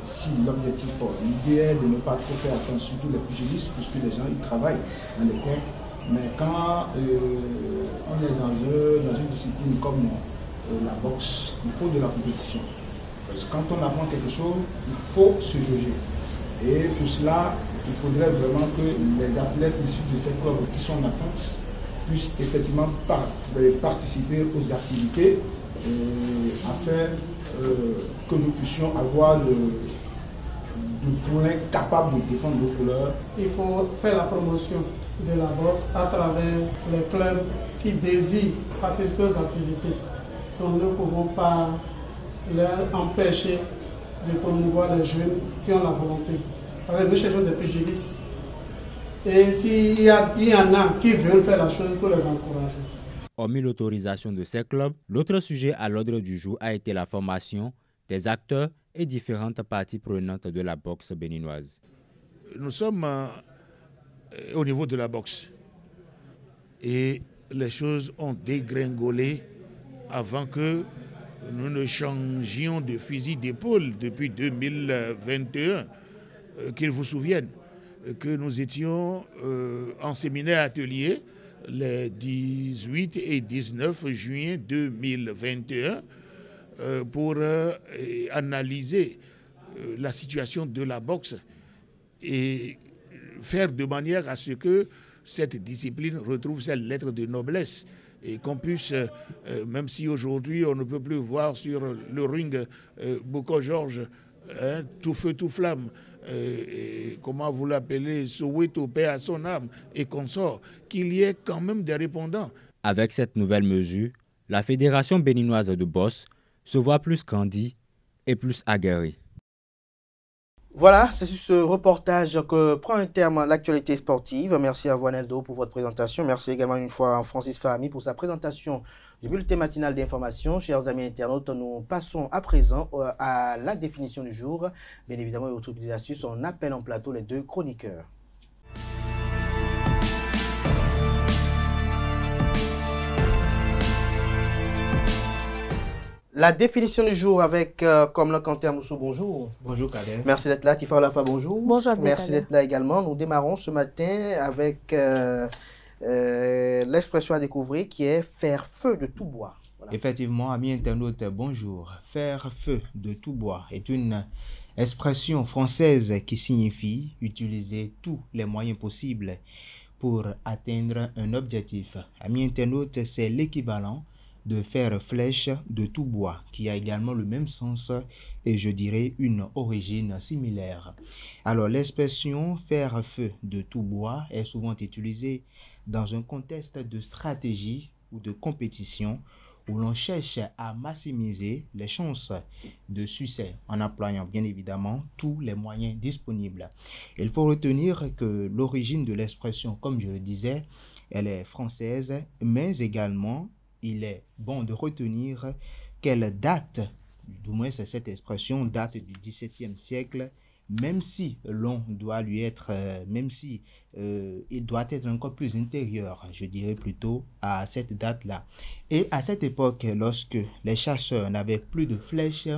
si l'objectif, l'idée est de ne pas trop faire attention, surtout les pugilistes, puisque les gens ils travaillent dans les coins. Mais quand on est dans une discipline comme la boxe, il faut de la compétition. Parce que quand on apprend quelque chose, il faut se jauger. Et pour cela, il faudrait vraiment que les athlètes issus de ces clubs qui sont en attente puissent effectivement participer aux activités afin que nous puissions avoir le poulain capable de défendre nos couleurs. Il faut faire la promotion de la boxe à travers les clubs qui désirent participer aux activités. Donc nous ne pouvons pas leur empêcher de promouvoir les jeunes qui ont la volonté. Parce que nous cherchons des pugilistes. Et s'il y en a qui veulent faire la chose, il faut les encourager. Hormis l'autorisation de ces clubs, l'autre sujet à l'ordre du jour a été la formation des acteurs et différentes parties prenantes de la boxe béninoise. Nous sommes au niveau de la boxe et les choses ont dégringolé avant que nous ne changions de fusil d'épaule depuis 2021. Qu'ils vous souviennent que nous étions en séminaire atelier les 18 et 19 juin 2021 pour analyser la situation de la boxe et faire de manière à ce que cette discipline retrouve sa lettre de noblesse et qu'on puisse, même si aujourd'hui on ne peut plus voir sur le ring Boko Georges, tout feu, tout flamme, comment vous l'appelez, Soweto, paix à son âme et consort, qu'il y ait quand même des répondants. Avec cette nouvelle mesure, la Fédération béninoise de boxe se voit plus candide et plus aguerrie. Voilà, c'est sur ce reportage que prend un terme l'actualité sportive. Merci à vous, Aneldo, pour votre présentation. Merci également une fois à Francis Farami pour sa présentation du bulletin matinal d'information. Chers amis internautes, nous passons à présent à la définition du jour. Bien évidemment, autres petites astuces, on appelle en plateau les deux chroniqueurs. La définition du jour avec Komla Kanté Amoussou, bonjour. Bonjour Kader. Merci d'être là. Tifa Olafa, bonjour. Bonjour Abdel. Merci d'être là également. Nous démarrons ce matin avec l'expression à découvrir qui est faire feu de tout bois. Voilà. Effectivement, amis internautes, bonjour. Faire feu de tout bois est une expression française qui signifie utiliser tous les moyens possibles pour atteindre un objectif. Amis internautes, c'est l'équivalent de faire flèche de tout bois, qui a également le même sens et je dirais une origine similaire. Alors l'expression faire feu de tout bois est souvent utilisée dans un contexte de stratégie ou de compétition où l'on cherche à maximiser les chances de succès en employant bien évidemment tous les moyens disponibles. Il faut retenir que l'origine de l'expression, comme je le disais, elle est française, mais également il est bon de retenir qu'elle date, du moins cette expression date du XVIIe siècle, même si l'on doit lui être, il doit être encore plus intérieur, je dirais plutôt, à cette date-là. Et à cette époque, lorsque les chasseurs n'avaient plus de flèches,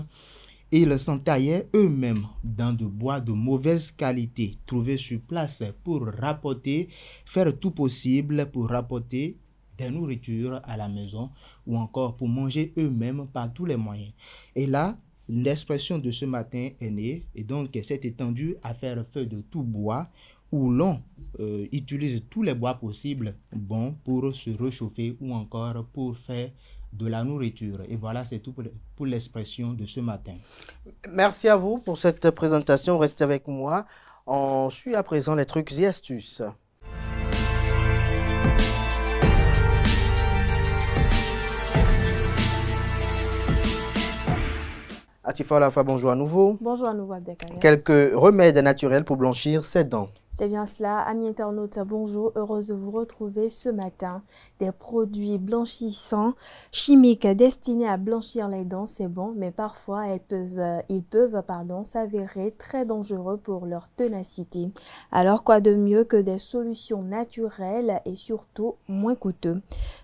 ils s'entaillaient eux-mêmes dans de bois de mauvaise qualité, trouvés sur place pour rapporter, faire tout possible pour rapporter des nourritures à la maison ou encore pour manger eux-mêmes par tous les moyens. Et là, l'expression de ce matin est née et donc s'est étendue à faire feu de tout bois où l'on utilise tous les bois possibles pour se réchauffer ou encore pour faire de la nourriture. Et voilà, c'est tout pour l'expression de ce matin. Merci à vous pour cette présentation. Restez avec moi. On suit à présent les trucs et astuces. Atifa Olafa, bonjour à nouveau. Bonjour à nouveau, Abdelkader. Quelques remèdes naturels pour blanchir ses dents. C'est bien cela. Amis internautes, bonjour. Heureuse de vous retrouver ce matin. Des produits blanchissants chimiques destinés à blanchir les dents, c'est bon, mais parfois ils peuvent s'avérer très dangereux pour leur ténacité. Alors quoi de mieux que des solutions naturelles et surtout moins coûteux.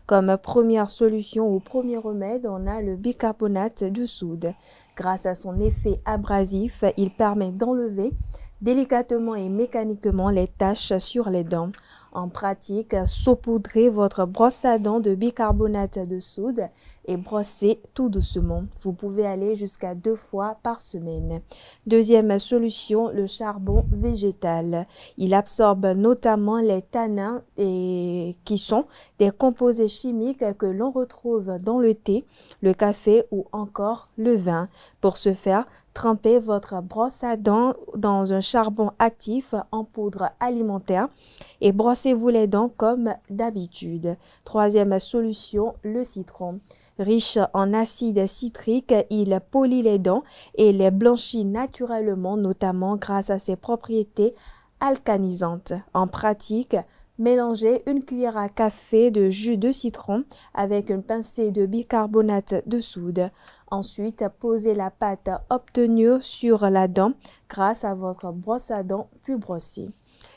Comme première solution ou premier remède, on a le bicarbonate de soude. Grâce à son effet abrasif, il permet d'enlever délicatement et mécaniquement les taches sur les dents. En pratique, saupoudrez votre brosse à dents de bicarbonate de soude et brossez tout doucement. Vous pouvez aller jusqu'à 2 fois par semaine. Deuxième solution, le charbon végétal. Il absorbe notamment les tanins qui sont des composés chimiques que l'on retrouve dans le thé, le café ou encore le vin. Pour ce faire, trempez votre brosse à dents dans un charbon actif en poudre alimentaire et brossez-vous les dents comme d'habitude. Troisième solution, le citron. Riche en acide citrique, il polit les dents et les blanchit naturellement, notamment grâce à ses propriétés alcanisantes. En pratique, mélangez une cuillère à café de jus de citron avec une pincée de bicarbonate de soude. Ensuite, posez la pâte obtenue sur la dent grâce à votre brosse à dents puis brossée.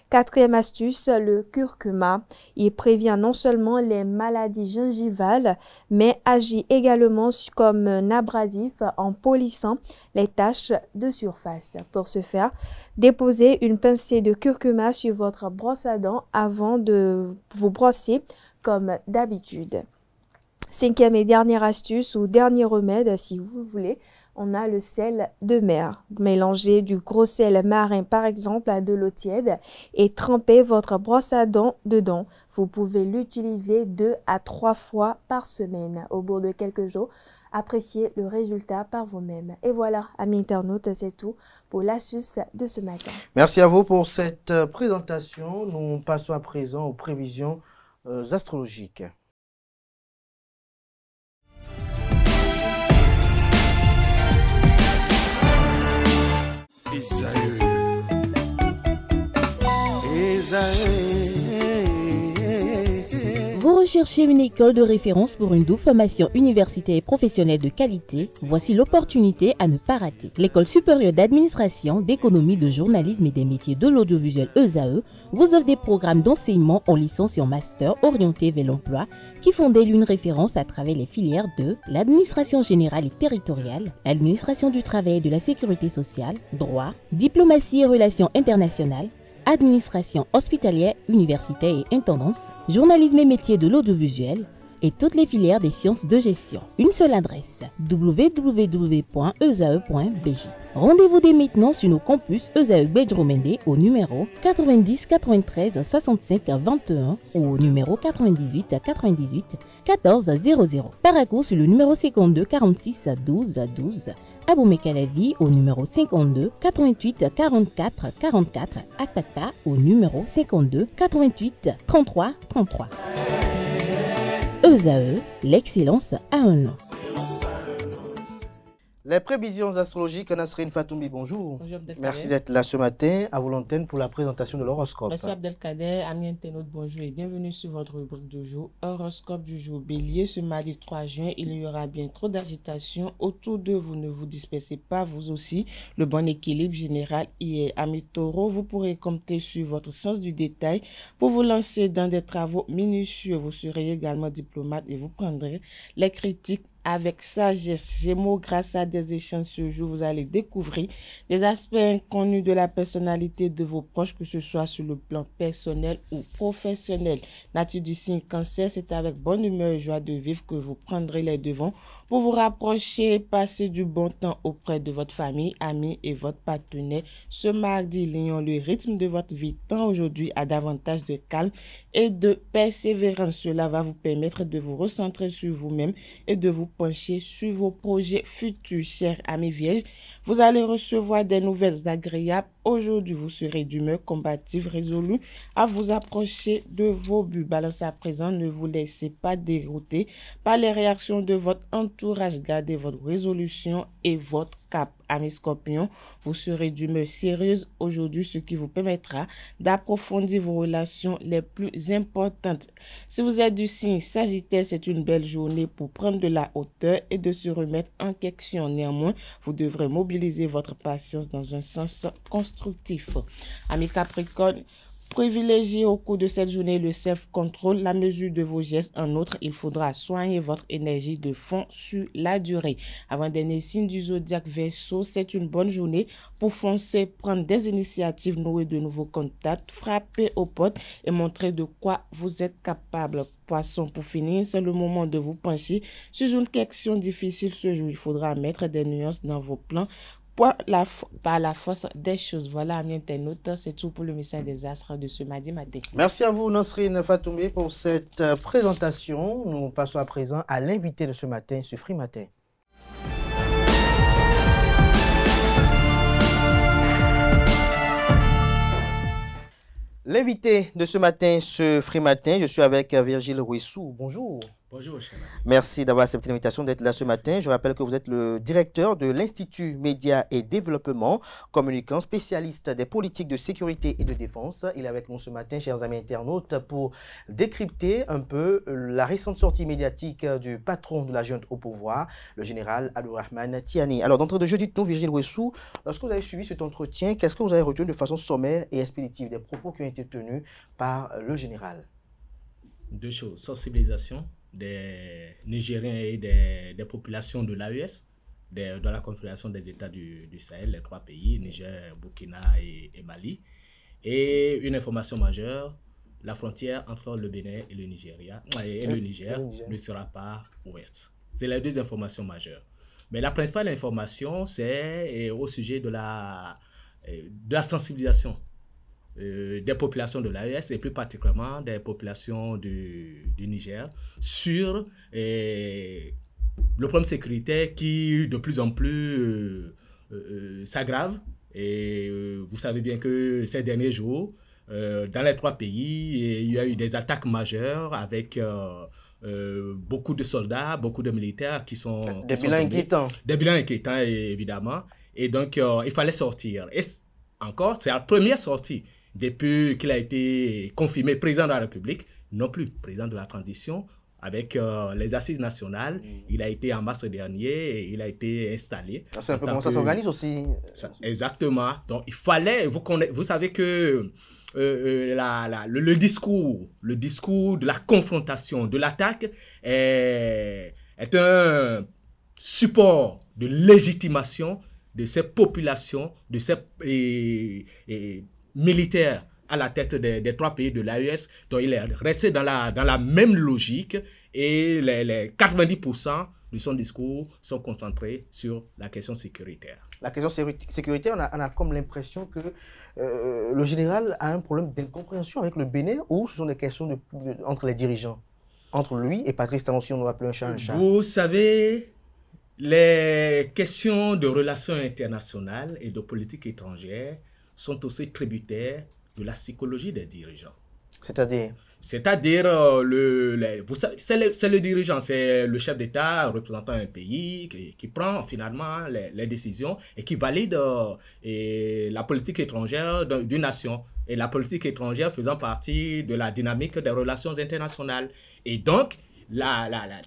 Quatrième astuce, le curcuma. Il prévient non seulement les maladies gingivales, mais agit également comme un abrasif en polissant les taches de surface. Pour ce faire, déposez une pincée de curcuma sur votre brosse à dents avant de vous brosser comme d'habitude. Cinquième et dernière astuce ou dernier remède, si vous voulez, on a le sel de mer. Mélangez du gros sel marin par exemple à de l'eau tiède et trempez votre brosse à dents dedans. Vous pouvez l'utiliser 2 à 3 fois par semaine. Au bout de quelques jours, appréciez le résultat par vous-même. Et voilà, amis internautes, c'est tout pour l'astuce de ce matin. Merci à vous pour cette présentation. Nous passons à présent aux prévisions astrologiques. Vous recherchez une école de référence pour une double formation universitaire et professionnelle de qualité? Voici l'opportunité à ne pas rater. L'École supérieure d'administration, d'économie, de journalisme et des métiers de l'audiovisuel ESAE vous offre des programmes d'enseignement en licence et en master orientés vers l'emploi qui font d'elle une référence à travers les filières de l'administration générale et territoriale, l'administration du travail et de la sécurité sociale, droit, diplomatie et relations internationales, administration hospitalière, universitaire et intendance, journalisme et métiers de l'audiovisuel et toutes les filières des sciences de gestion. Une seule adresse, www.esae.bj. Rendez-vous dès maintenant sur nos campus ESAE Bedjromende au numéro 90 93 65 21 ou au numéro 98 98 14 00. Paracourt sur le numéro 52 46 12 12. Aboumé-Calavi au numéro 52 88 44 44. Akpakpa au numéro 52 88 33 33. ESAE, l'excellence a un nom. Les prévisions astrologiques, Nasrine Fatoumi, bonjour. Bonjour Abdelkader. Merci d'être là ce matin à vous l'antenne pour la présentation de l'horoscope. Merci Abdelkader, amis internautes, bonjour et bienvenue sur votre rubrique du jour. Horoscope du jour Bélier, ce mardi 3 juin, il y aura bien trop d'agitation autour de vous. Ne vous dispersez pas, vous aussi. Le bon équilibre général y est. Amis Taureau, vous pourrez compter sur votre sens du détail pour vous lancer dans des travaux minutieux. Vous serez également diplomate et vous prendrez les critiques avec sagesse. Gémeaux, grâce à des échanges ce jour, vous allez découvrir des aspects inconnus de la personnalité de vos proches, que ce soit sur le plan personnel ou professionnel. Nature du signe Cancer, c'est avec bonne humeur et joie de vivre que vous prendrez les devants pour vous rapprocher et passer du bon temps auprès de votre famille, amis et votre partenaire. Ce mardi, Lion, le rythme de votre vie tend aujourd'hui à davantage de calme et de persévérance. Cela va vous permettre de vous recentrer sur vous-même et de vous pencher sur vos projets futurs. Chers amis vierges, vous allez recevoir des nouvelles agréables. Aujourd'hui, vous serez d'humeur combative, résolue à vous approcher de vos buts. Balance à présent, ne vous laissez pas dérouter par les réactions de votre entourage. Gardez votre résolution et votre cap. Amis Scorpions, vous serez d'humeur sérieuse aujourd'hui, ce qui vous permettra d'approfondir vos relations les plus importantes. Si vous êtes du signe Sagittaire, c'est une belle journée pour prendre de la hauteur et de se remettre en question. Néanmoins, vous devrez mobiliser votre patience dans un sens constructif. Amis Capricorne, privilégiez au cours de cette journée le self-control, la mesure de vos gestes. En outre, il faudra soigner votre énergie de fond sur la durée. Avant-dernier signe du zodiaque Verseau, c'est une bonne journée pour foncer, prendre des initiatives, nouer de nouveaux contacts, frapper aux portes et montrer de quoi vous êtes capable. Poisson, pour finir, c'est le moment de vous pencher sur une question difficile ce jour. Il faudra mettre des nuances dans vos plans par la force des choses. Voilà, amis internautes, c'est tout pour le message des astres de ce mardi matin. Merci à vous, Nasrine Fatoumi, pour cette présentation. Nous passons à présent à l'invité de ce matin sur Free Matin. L'invité de ce matin, ce Free Matin, je suis avec Virgile Rouissou. Bonjour. Bonjour, cher ami. Merci d'avoir accepté l'invitation d'être là ce matin. Je rappelle que vous êtes le directeur de l'Institut Médias et Développement, communicant, spécialiste des politiques de sécurité et de défense. Il est avec nous ce matin, chers amis internautes, pour décrypter un peu la récente sortie médiatique du patron de la junte au pouvoir, le général Abdourahmane Tiani. Alors, d'entrée de jeu, dites-nous, Virgile Rouissou, lorsque vous avez suivi cet entretien, qu'est-ce que vous avez retenu de façon sommaire et expéditive des propos qui ont été tenus par le général? Deux choses, sensibilisation des Nigériens et des populations de l'AES, de la Confédération des États du Sahel, les trois pays, Niger, Burkina et Mali. Et une information majeure, la frontière entre le Bénin et le Nigeria et le Niger ne sera pas ouverte. C'est les deux informations majeures. Mais la principale information, c'est au sujet de la sensibilisation des populations de l'AES et plus particulièrement des populations du Niger sur le problème sécuritaire qui de plus en plus s'aggrave. Et vous savez bien que ces derniers jours, dans les trois pays, il y a eu des attaques majeures avec beaucoup de soldats, beaucoup de militaires qui sont... Des bilans inquiétants. Des bilans inquiétants, évidemment. Et donc, il fallait sortir. Et encore, c'est la première sortie depuis qu'il a été confirmé président de la République, non plus président de la transition, avec les assises nationales. Il a été en mars dernier et il a été installé. C'est un peu comment ça s'organise aussi. Exactement. Donc, il fallait, vous savez que le discours de la confrontation, de l'attaque est un support de légitimation de ces populations, de ces militaires à la tête des trois pays de l'AES. Donc, il est resté dans la même logique et les 90% de son discours sont concentrés sur la question sécuritaire. La question sécuritaire, on a comme l'impression que le général a un problème d'incompréhension avec le Bénin ou ce sont des questions entre les dirigeants, entre lui et Patrice Talon, si on doit appeler un chat un chat. Vous savez, les questions de relations internationales et de politique étrangère sont aussi tributaires de la psychologie des dirigeants. C'est-à-dire c'est-à-dire, c'est le dirigeant, c'est le chef d'État représentant un pays qui prend finalement les décisions et qui valide la politique étrangère d'une nation. Et la politique étrangère faisant partie de la dynamique des relations internationales. Et donc,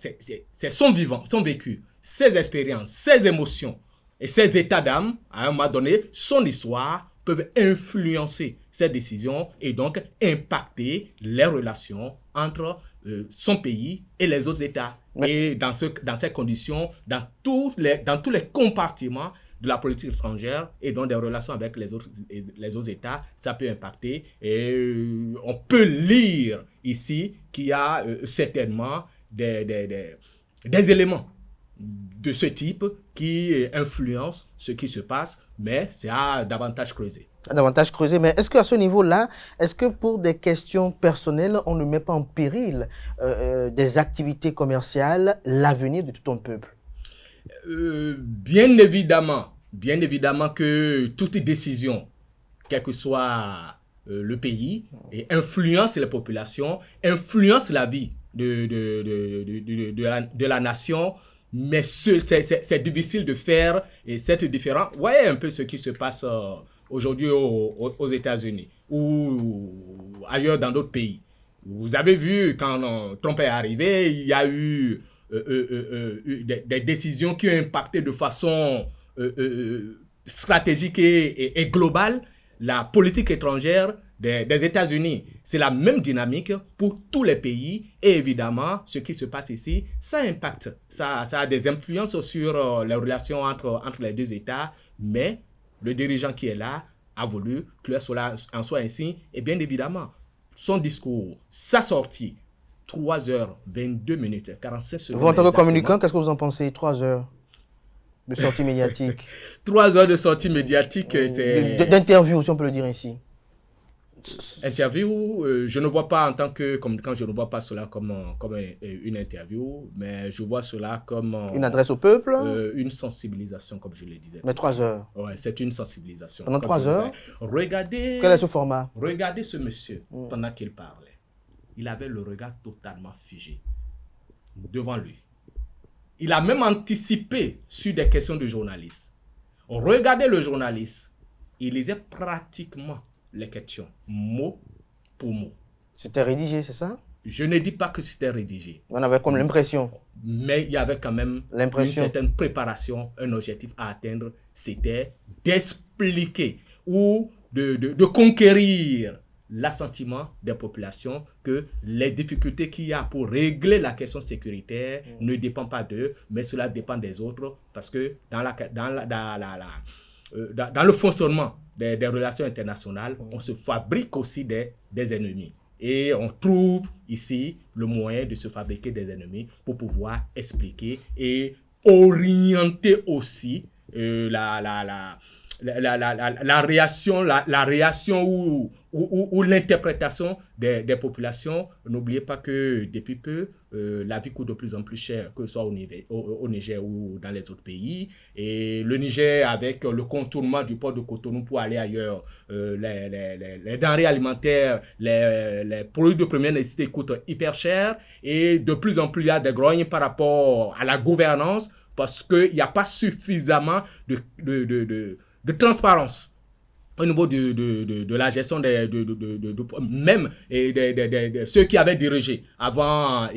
c'est son vivant, son vécu, ses expériences, ses émotions et ses états d'âme, à un moment donné, son histoire, peuvent influencer ces décisions et donc impacter les relations entre son pays et les autres États. Et dans ces conditions, dans tous les compartiments de la politique étrangère et donc des relations avec les autres États, ça peut impacter. Et on peut lire ici qu'il y a certainement des éléments de ce type qui influencent ce qui se passe, mais c'est à davantage creuser. Davantage creuser, mais est-ce qu'à ce niveau-là, est-ce que pour des questions personnelles, on ne met pas en péril des activités commerciales, l'avenir de tout un peuple? Bien évidemment que toute décision, quel que soit le pays, influence les populations, influence la vie de la nation. Mais c'est difficile de faire et c'est différent. Vous voyez un peu ce qui se passe aujourd'hui aux États-Unis ou ailleurs dans d'autres pays. Vous avez vu quand Trump est arrivé, il y a eu des décisions qui ont impacté de façon stratégique et globale la politique étrangère des États-Unis. C'est la même dynamique pour tous les pays et évidemment, ce qui se passe ici, ça impacte. Ça a des influences sur les relations entre les deux États, mais le dirigeant qui est là a voulu que cela en soit ainsi et bien évidemment, son discours, sa sortie, 3h22, 45 secondes. Vous, en tant que communicant, qu'est-ce que vous en pensez? 3 heures de sortie médiatique. 3 heures de sortie médiatique, c'est... D'interview, si on peut le dire ainsi. Interview, je ne vois pas en tant que communicant, je ne vois pas cela comme une interview, mais je vois cela comme... une adresse au peuple? Une sensibilisation, comme je le disais. Mais 3 heures? Ouais, c'est une sensibilisation. Pendant 3 heures? Regardez... Quel est ce format? Regardez ce monsieur, pendant qu'il parlait. Il avait le regard totalement figé devant lui. Il a même anticipé sur des questions de journalistes. Regardez le journaliste. Il lisait pratiquement les questions, mot pour mot. C'était rédigé, c'est ça? Je ne dis pas que c'était rédigé. On avait comme l'impression. Mais il y avait quand même une certaine préparation, un objectif à atteindre. C'était d'expliquer ou de conquérir l'assentiment des populations que les difficultés qu'il y a pour régler la question sécuritaire ne dépendent pas d'eux, mais cela dépend des autres, parce que dans le fonctionnement des relations internationales, on se fabrique aussi des ennemis. Et on trouve ici le moyen de se fabriquer des ennemis pour pouvoir expliquer et orienter aussi la réaction ou l'interprétation des populations. N'oubliez pas que depuis peu, la vie coûte de plus en plus cher, que ce soit au Niger ou dans les autres pays. Et le Niger, avec le contournement du port de Cotonou pour aller ailleurs, les denrées alimentaires, les produits de première nécessité coûtent hyper cher. Et de plus en plus, il y a des grognes par rapport à la gouvernance parce qu'il n'y a pas suffisamment de transparence au niveau de la gestion même de ceux qui avaient dirigé avant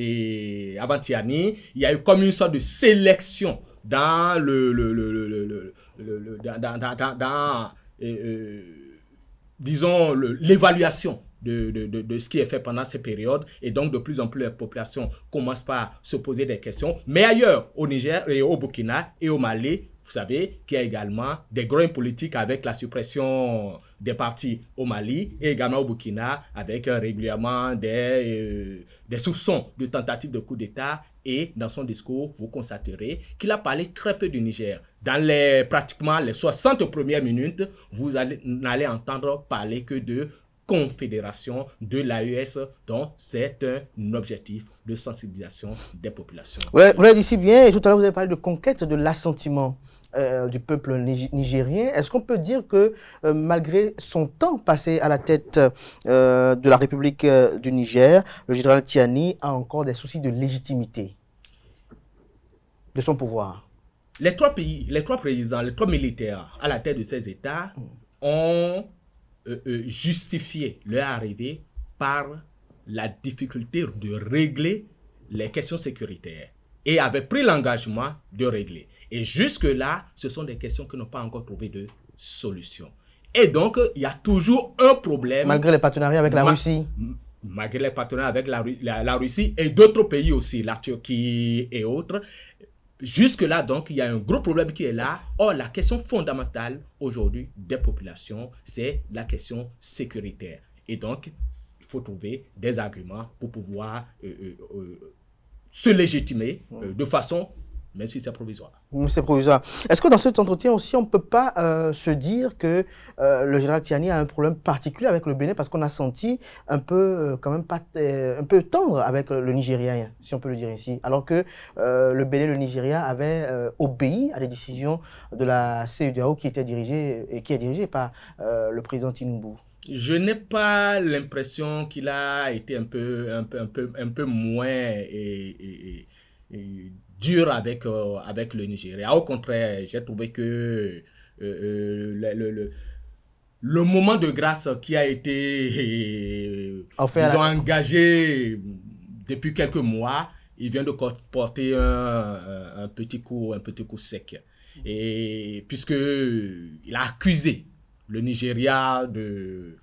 Tiani. Il y a eu comme une sorte de sélection dans disons l'évaluation de ce qui est fait pendant ces périodes, et donc de plus en plus les populations commencent par se poser des questions. Mais ailleurs, au Niger et au Burkina et au Mali, vous savez qu'il y a également des groins politiques avec la suppression des partis au Mali et également au Burkina avec régulièrement des soupçons de tentatives de coup d'État. Et dans son discours, vous constaterez qu'il a parlé très peu du Niger. Dans pratiquement les 60 premières minutes, vous n'allez entendre parler que de confédération de l'AES, dont c'est un objectif de sensibilisation des populations. Vous l'avez dit si bien, et tout à l'heure vous avez parlé de conquête de l'assentiment du peuple nigérien. Est-ce qu'on peut dire que malgré son temps passé à la tête de la République du Niger, le général Tiani a encore des soucis de légitimité de son pouvoir? Les trois présidents, les trois militaires à la tête de ces États ont justifié leur arrivée par la difficulté de régler les questions sécuritaires et avaient pris l'engagement de régler. Et jusque-là, ce sont des questions qui n'ont pas encore trouvé de solution. Et donc, il y a toujours un problème. Malgré les partenariats avec la Russie. Malgré les partenariats avec la Russie et d'autres pays aussi, la Turquie et autres. Jusque-là, donc, il y a un gros problème qui est là. Or, la question fondamentale aujourd'hui des populations, c'est la question sécuritaire. Et donc, il faut trouver des arguments pour pouvoir se légitimer de façon, même si c'est provisoire. C'est provisoire. Est-ce que dans cet entretien aussi, on ne peut pas se dire que le général Tiani a un problème particulier avec le Bénin parce qu'on a senti un peu, quand même, un peu tendre avec le Nigeria, si on peut le dire ici, alors que le Bénin et le Nigeria avaient obéi à des décisions de la CEDEAO qui est dirigée par le président Tinubu. Je n'ai pas l'impression qu'il a été un peu moins dur avec le Nigeria. Au contraire, j'ai trouvé que le moment de grâce qui a été engagé depuis quelques mois, il vient de porter un petit coup sec. Et puisqu'il a accusé le Nigeria de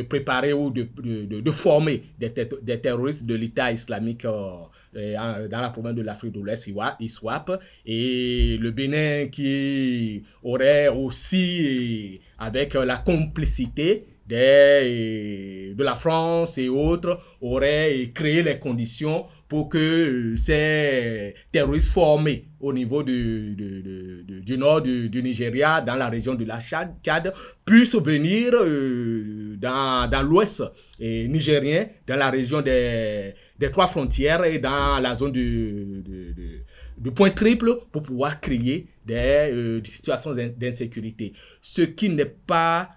préparer ou de former des terroristes de l'État islamique dans la province de l'Afrique de l'Ouest, ISWAP, et le Bénin qui aurait aussi, avec la complicité de la France et autres, aurait créé les conditions pour que ces terroristes formés au niveau du nord du Nigeria, dans la région de la Tchad, puissent venir dans l'ouest nigérien, dans la région des trois frontières et dans la zone du point triple pour pouvoir créer des situations d'insécurité. Ce qui n'est pas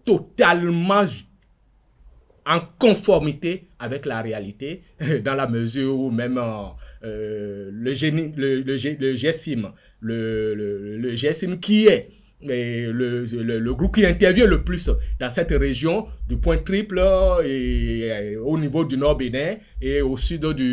totalement en conformité avec la réalité, dans la mesure où même le GSIM, le GSIM qui est le groupe qui intervient le plus dans cette région du point triple et au niveau du nord Bénin et au sud-ouest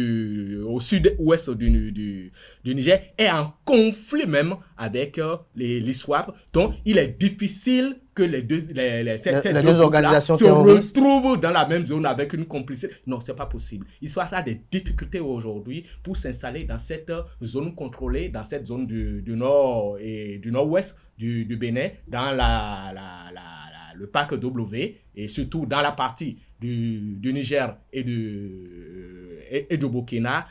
du Niger est en conflit même avec l'ISWAP. Donc il est difficile que ces deux organisations se retrouvent dans la même zone avec une complicité. Non, c'est pas possible. l'ISWAP a des difficultés aujourd'hui pour s'installer dans cette zone contrôlée, dans cette zone du nord et du nord-ouest du Bénin, dans le parc W et surtout dans la partie du Niger et du Burkina.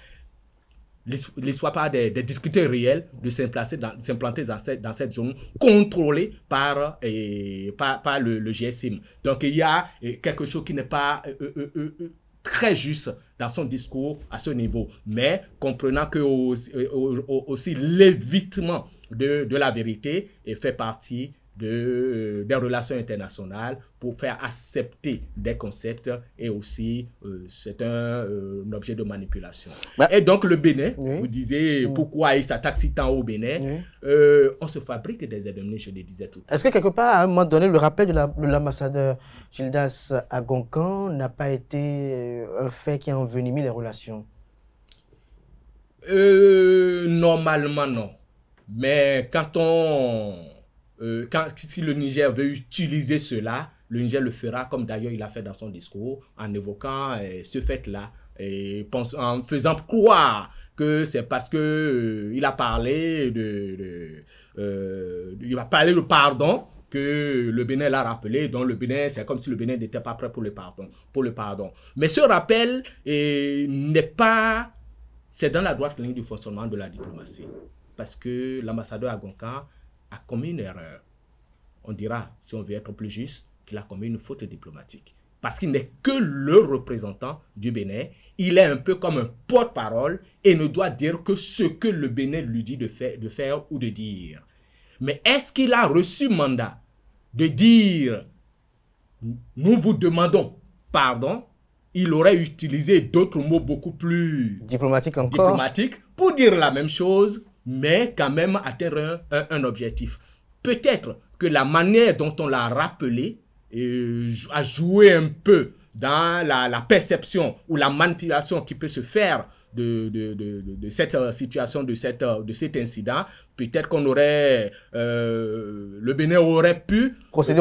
l'ISWAP a des difficultés réelles de s'implanter dans cette zone contrôlée par le GSIM. Donc il y a quelque chose qui n'est pas très juste dans son discours à ce niveau. Mais comprenant que aussi l'évitement de la vérité fait partie des relations internationales pour faire accepter des concepts et aussi c'est un objet de manipulation. Et donc le Bénin, vous disiez pourquoi il s'attaque si tant au Bénin, on se fabrique des ennemis, je le disais tout à l'heure. Est-ce que quelque part, à un moment donné, le rappel de l'ambassadeur Gildas Agonkan n'a pas été un fait qui a envenimé les relations? Normalement non. Mais si le Niger veut utiliser cela, le Niger le fera comme d'ailleurs il a fait dans son discours en évoquant ce fait-là et en faisant croire que c'est parce que il a parlé il a parlé de pardon que le Bénin l'a rappelé. Donc le Bénin, c'est comme si le Bénin n'était pas prêt pour le pardon. Mais ce rappel n'est pas... C'est dans la droite ligne du fonctionnement de la diplomatie. Parce que l'ambassadeur Agonkan a commis une erreur. On dira, si on veut être plus juste, qu'il a commis une faute diplomatique. Parce qu'il n'est que le représentant du Bénin. Il est un peu comme un porte-parole et ne doit dire que ce que le Bénin lui dit de faire ou de dire. Mais est-ce qu'il a reçu mandat de dire « nous vous demandons pardon », il aurait utilisé d'autres mots beaucoup plus diplomatiques pour dire la même chose, mais quand même atteindre un objectif. Peut-être que la manière dont on l'a rappelé a joué un peu dans la perception ou la manipulation qui peut se faire de cette situation, de cet incident. Peut-être qu'on aurait, le Bénin aurait pu procéder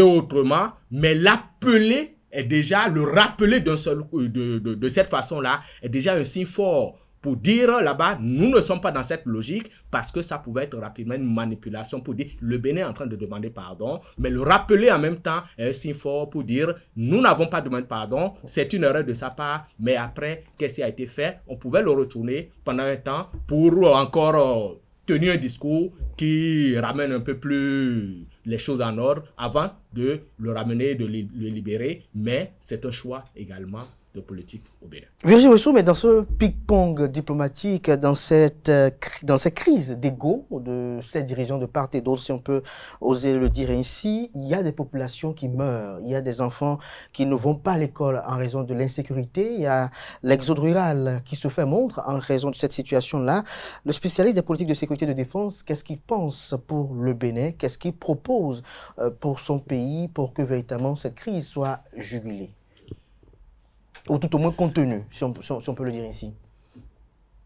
autrement, mais l'appeler est déjà, le rappeler de cette façon-là est déjà un signe fort pour dire là-bas, nous ne sommes pas dans cette logique, parce que ça pouvait être rapidement une manipulation pour dire le Bénin est en train de demander pardon, mais le rappeler en même temps est un signe fort pour dire nous n'avons pas demandé pardon, c'est une erreur de sa part, mais après, qu'est-ce qui a été fait? On pouvait le retourner pendant un temps pour encore tenir un discours qui ramène un peu plus les choses en ordre avant de le ramener, de le libérer, mais c'est un choix également de politique au Bénin. Virginie Wessou, mais dans ce ping-pong diplomatique, dans cette crise d'ego de ces dirigeants de part et d'autre, si on peut oser le dire ainsi, il y a des populations qui meurent, il y a des enfants qui ne vont pas à l'école en raison de l'insécurité, il y a l'exode rural qui se fait montre en raison de cette situation-là. Le spécialiste des politiques de sécurité et de défense, qu'est-ce qu'il pense pour le Bénin? Qu'est-ce qu'il propose pour son pays pour que véritablement cette crise soit jugulée? Ou tout au moins contenu, si on peut le dire ainsi.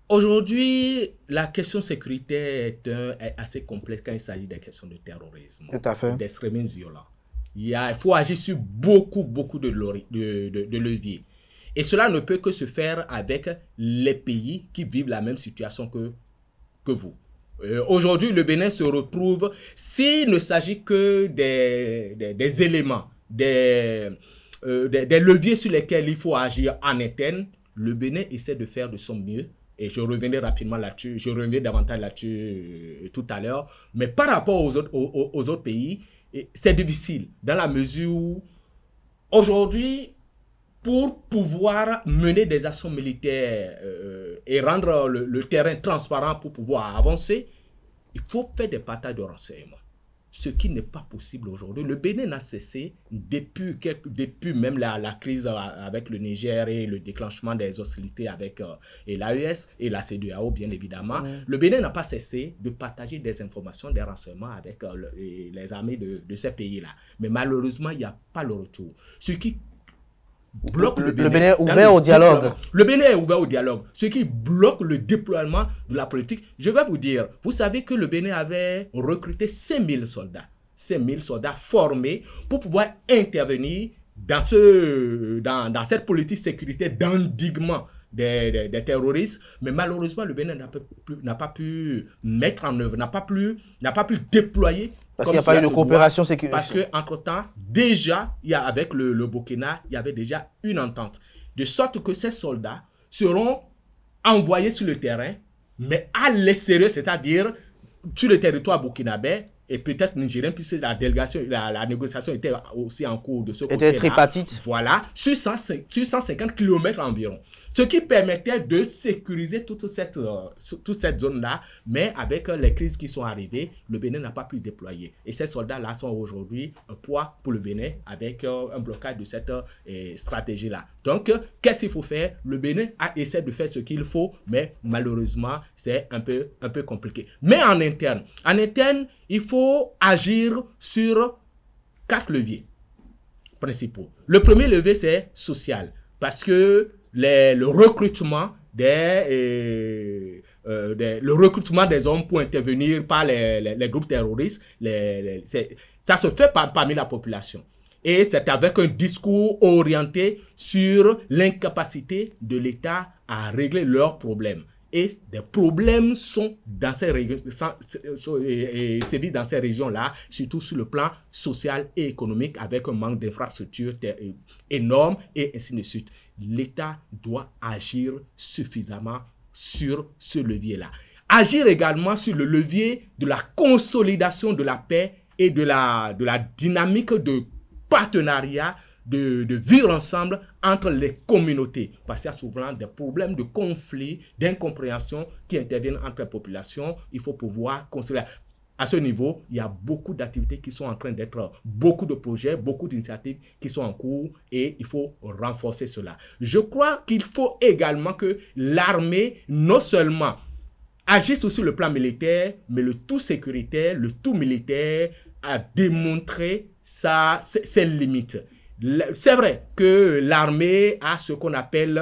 Aujourd'hui, la question sécuritaire est assez complexe quand il s'agit des questions de terrorisme, d'extrémisme violent. Il faut agir sur beaucoup de leviers. Et cela ne peut que se faire avec les pays qui vivent la même situation que vous. Aujourd'hui, le Bénin se retrouve, s'il ne s'agit que des éléments, des leviers sur lesquels il faut agir en interne, le Bénin essaie de faire de son mieux. Et je reviendrai rapidement là-dessus, je reviendrai davantage là-dessus tout à l'heure. Mais par rapport aux autres pays, c'est difficile dans la mesure où aujourd'hui, pour pouvoir mener des actions militaires et rendre le terrain transparent pour pouvoir avancer, il faut faire des partages de renseignements. Ce qui n'est pas possible aujourd'hui. Le Bénin n'a cessé, depuis même la crise avec le Niger et le déclenchement des hostilités avec l'AES et la CEDEAO, bien évidemment, le Bénin n'a pas cessé de partager des informations, des renseignements avec les armées de ces pays-là. Mais malheureusement, il n'y a pas le retour. Ce qui bloque le Bénin est ouvert au dialogue. Le Bénin est ouvert au dialogue. Ce qui bloque le déploiement de la politique. Je vais vous dire, vous savez que le Bénin avait recruté 5000 soldats. 5000 soldats formés pour pouvoir intervenir dans cette politique sécurité d'endiguement des terroristes. Mais malheureusement, le Bénin n'a pas pu mettre en œuvre, n'a pas pu déployer. Parce qu'il n'y a pas eu de coopération sécuritaire. Parce qu'entre-temps, déjà, avec le Burkina, il y avait déjà une entente. De sorte que ces soldats seront envoyés sur le terrain, mais à l'extérieur, c'est-à-dire sur le territoire burkinabé, et peut-être nigérien, puisque la négociation était aussi en cours de ce côté-là. Était tripartite. Voilà, sur 150 km environ. Ce qui permettait de sécuriser toute cette zone-là, mais avec les crises qui sont arrivées, le Bénin n'a pas pu déployer. Et ces soldats-là sont aujourd'hui un poids pour le Bénin avec un blocage de cette stratégie-là. Donc, qu'est-ce qu'il faut faire? Le Bénin essaie de faire ce qu'il faut, mais malheureusement, c'est un peu compliqué. Mais en interne, il faut agir sur 4 leviers principaux. Le premier levier, c'est social, parce que le recrutement des hommes pour intervenir par les groupes terroristes, ça se fait parmi la population. Et c'est avec un discours orienté sur l'incapacité de l'État à régler leurs problèmes. Et des problèmes sont dans ces régions, sévissent dans ces régions-là, surtout sur le plan social et économique, avec un manque d'infrastructures énorme et ainsi de suite. L'État doit agir suffisamment sur ce levier-là. Agir également sur le levier de la consolidation de la paix et de la dynamique de partenariat, de vivre ensemble entre les communautés. Parce qu'il y a souvent des problèmes de conflit, d'incompréhension qui interviennent entre les populations. Il faut pouvoir construire. À ce niveau, il y a beaucoup d'activités qui sont en train d'être, beaucoup de projets, beaucoup d'initiatives qui sont en cours et il faut renforcer cela. Je crois qu'il faut également que l'armée, non seulement agisse sur le plan militaire, mais le tout sécuritaire, le tout militaire a démontré ses limites. C'est vrai que l'armée a ce qu'on appelle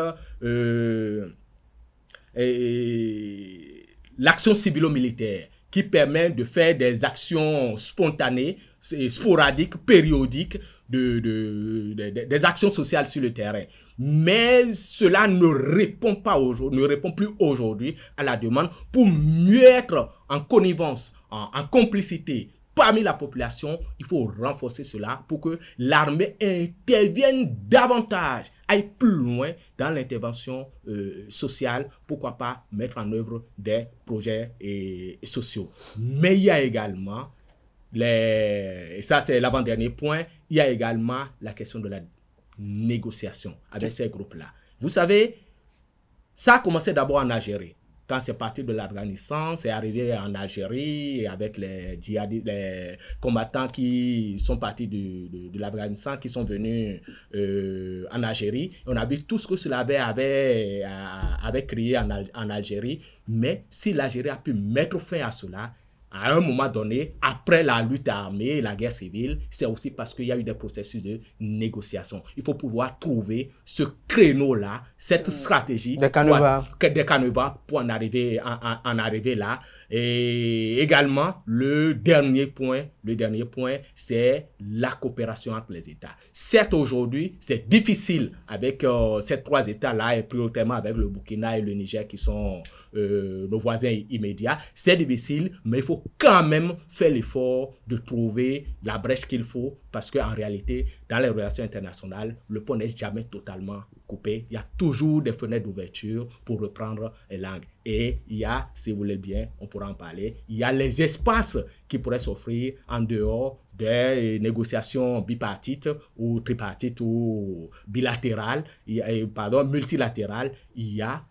l'action civilo-militaire qui permet de faire des actions spontanées, sporadiques, périodiques, des actions sociales sur le terrain. Mais cela ne répond plus aujourd'hui à la demande pour mieux être en connivence, en complicité parmi la population. Il faut renforcer cela pour que l'armée intervienne davantage, aille plus loin dans l'intervention sociale, pourquoi pas mettre en œuvre des projets sociaux. Mais il y a également, et ça c'est l'avant-dernier point, il y a également la question de la négociation avec ces groupes-là. Vous savez, ça a commencé d'abord en Algérie. Quand c'est parti de l'Afghanistan, c'est arrivé en Algérie avec les djihadistes, les combattants qui sont partis de l'Afghanistan, qui sont venus en Algérie. On a vu tout ce que cela avait créé en Algérie. Mais si l'Algérie a pu mettre fin à cela, à un moment donné, après la lutte armée, la guerre civile, c'est aussi parce qu'il y a eu des processus de négociation. Il faut pouvoir trouver ce créneau-là, cette stratégie, des canevas pour en arriver là. Et également, le dernier point, c'est la coopération entre les États. Certes, aujourd'hui, c'est difficile avec ces trois États-là, et prioritairement avec le Burkina et le Niger qui sont nos voisins immédiats. C'est difficile, mais il faut quand même faire l'effort de trouver la brèche qu'il faut, parce qu'en réalité, dans les relations internationales, le pont n'est jamais totalement coupé. Il y a toujours des fenêtres d'ouverture pour reprendre les langues. Et il y a, si vous voulez bien, on pourra en parler, il y a les espaces qui pourraient s'offrir en dehors des négociations bipartites ou tripartites ou bilatérales, multilatérales. Il y a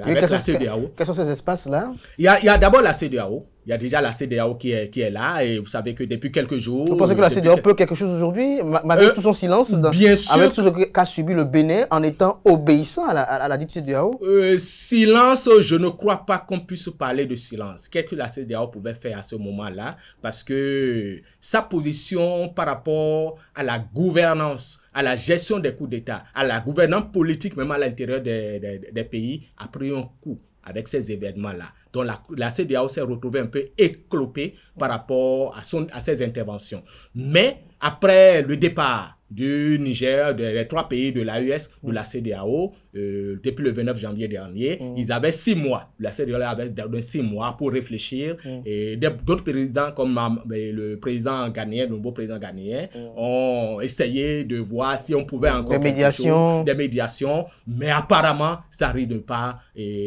avec la CEDEAO. Quels sont ces espaces-là? Il y a d'abord la CEDEAO. Il y a déjà la CEDEAO qui est là, et vous savez que depuis quelques jours... Vous pensez que la CEDEAO peut quelque chose aujourd'hui, malgré tout son silence, bien sûr, avec tout ce qu'a subi le Bénin, en étant obéissant à la dite CEDEAO? Silence, je ne crois pas qu'on puisse parler de silence. Qu'est-ce que la CEDEAO pouvait faire à ce moment-là? Parce que sa position par rapport à la gouvernance, à la gestion des coups d'État, à la gouvernance politique, même à l'intérieur des pays, a pris un coup avec ces événements-là. Donc la CEDEAO s'est retrouvée un peu éclopée par rapport à ses interventions. Mais après le départ du Niger, des trois pays de l'AES, de la CEDEAO, depuis le 29 janvier dernier, ils avaient 6 mois. La CEDEAO avait donné 6 mois pour réfléchir. Et d'autres présidents, comme le président ghanéen, le nouveau président ghanéen, ont essayé de voir si on pouvait encore des médiations, mais apparemment, ça risque de pas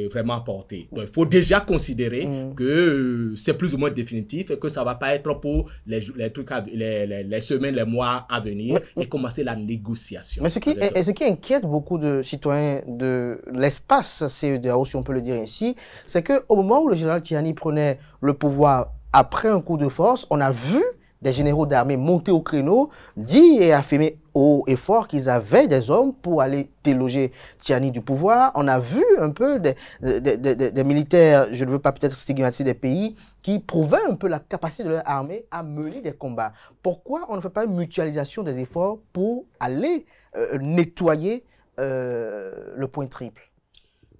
vraiment porter. Donc, il faut déjà considérer que c'est plus ou moins définitif et que ça va pas être pour les semaines, les mois à venir et commencer la négociation. Mais ce qui inquiète beaucoup de citoyens de l'espace CEDEAO, si on peut le dire ainsi, c'est qu'au moment où le général Tiani prenait le pouvoir après un coup de force, on a vu des généraux d'armée monter au créneau, dire et affirmer haut et fort qu'ils avaient des hommes pour aller déloger Tiani du pouvoir. On a vu un peu des militaires, je ne veux pas peut-être stigmatiser des pays, qui prouvaient un peu la capacité de leur armée à mener des combats. Pourquoi on ne fait pas une mutualisation des efforts pour aller nettoyer le point triple?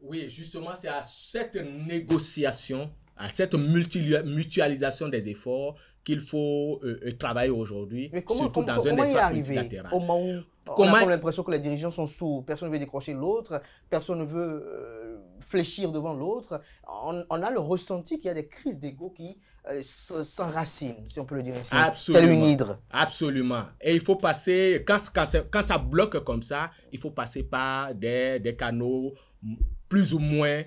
Oui, justement, c'est à cette négociation, à cette mutualisation des efforts qu'il faut travailler aujourd'hui, surtout dans un espace multilatéral. Au moment où on a l'impression que les dirigeants sont sourds, personne ne veut décrocher l'autre, personne ne veut fléchir devant l'autre. On a le ressenti qu'il y a des crises d'ego qui s'enracinent, si on peut le dire ainsi, telle une hydre. Absolument. Et il faut passer, quand ça bloque comme ça, il faut passer par des canaux plus ou moins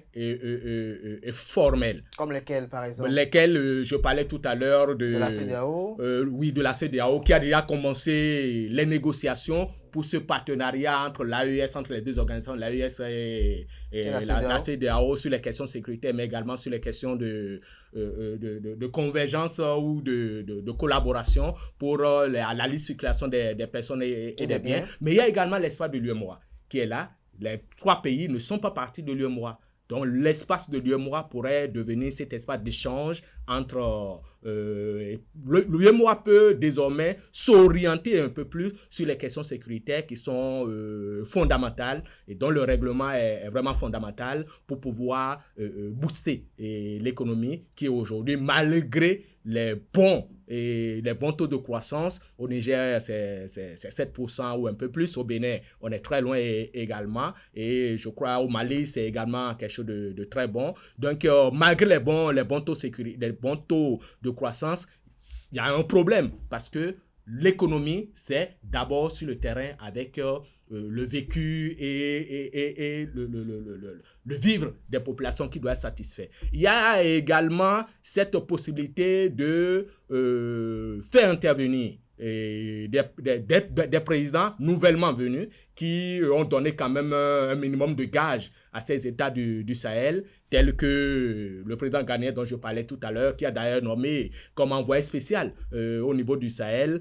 formels. Comme lesquels, par exemple? Lesquels, je parlais tout à l'heure de la CEDEAO. Oui, de la CEDEAO, qui a déjà commencé les négociations pour ce partenariat entre l'AES, entre les deux organisations, l'AES et la CEDEAO, sur les questions sécuritaires, mais également sur les questions de convergence ou de collaboration pour la libre circulation des personnes et des biens. Mais il y a également l'espace de l'UEMOA qui est là. Les 3 pays ne sont pas partis de l'UEMOA. Donc, l'espace de l'UEMOA pourrait devenir cet espace d'échange entre... l'UEMOA peut désormais s'orienter un peu plus sur les questions sécuritaires qui sont fondamentales et dont le règlement est vraiment fondamental pour pouvoir booster l'économie qui est aujourd'hui, malgré les bons taux de croissance. Au Niger, c'est 7% ou un peu plus. Au Bénin, on est très loin également. Et je crois au Mali, c'est également quelque chose de très bon. Donc, malgré les bons taux de croissance, il y a un problème parce que l'économie, c'est d'abord sur le terrain avec le vécu et le vivre des populations qui doit être satisfait. Il y a également cette possibilité de faire intervenir des présidents nouvellement venus qui ont donné quand même un minimum de gages à ces États du Sahel, tels que le président ghanéen dont je parlais tout à l'heure, qui a d'ailleurs nommé comme envoyé spécial au niveau du Sahel,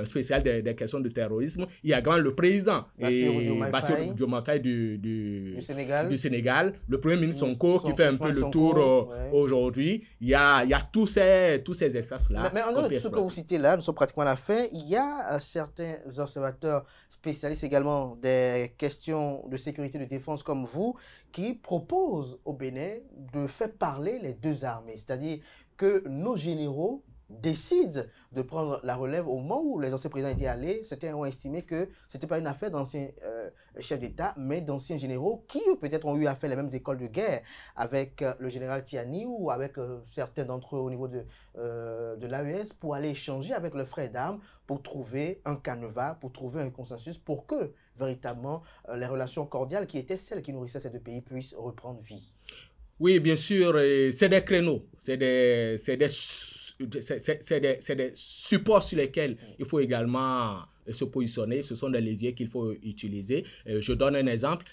spécial des questions de terrorisme. Il y a également le président Bassirou Diomaye Faye du Sénégal, le premier ministre Sonko qui fait un peu le tour aujourd'hui. Il y a tous ces espaces-là. Mais en dehors de ce que vous citez là, nous sommes pratiquement à la fin, il y a certains observateurs spécialistes également des questions de sécurité et de défense comme vous qui proposent au Bénin de faire parler les deux armées, c'est-à-dire que nos généraux décident de prendre la relève au moment où les anciens présidents étaient allés. Certains ont estimé que ce n'était pas une affaire d'anciens chefs d'État, mais d'anciens généraux qui peut-être ont eu à faire les mêmes écoles de guerre avec le général Tiani ou avec certains d'entre eux au niveau de l'AES pour aller échanger avec le frère d'armes pour trouver un canevas, pour trouver un consensus pour que véritablement les relations cordiales qui étaient celles qui nourrissaient ces deux pays puissent reprendre vie. Oui, bien sûr, c'est des créneaux, c'est des supports sur lesquels il faut également se positionner. Ce sont des leviers qu'il faut utiliser. Je donne un exemple.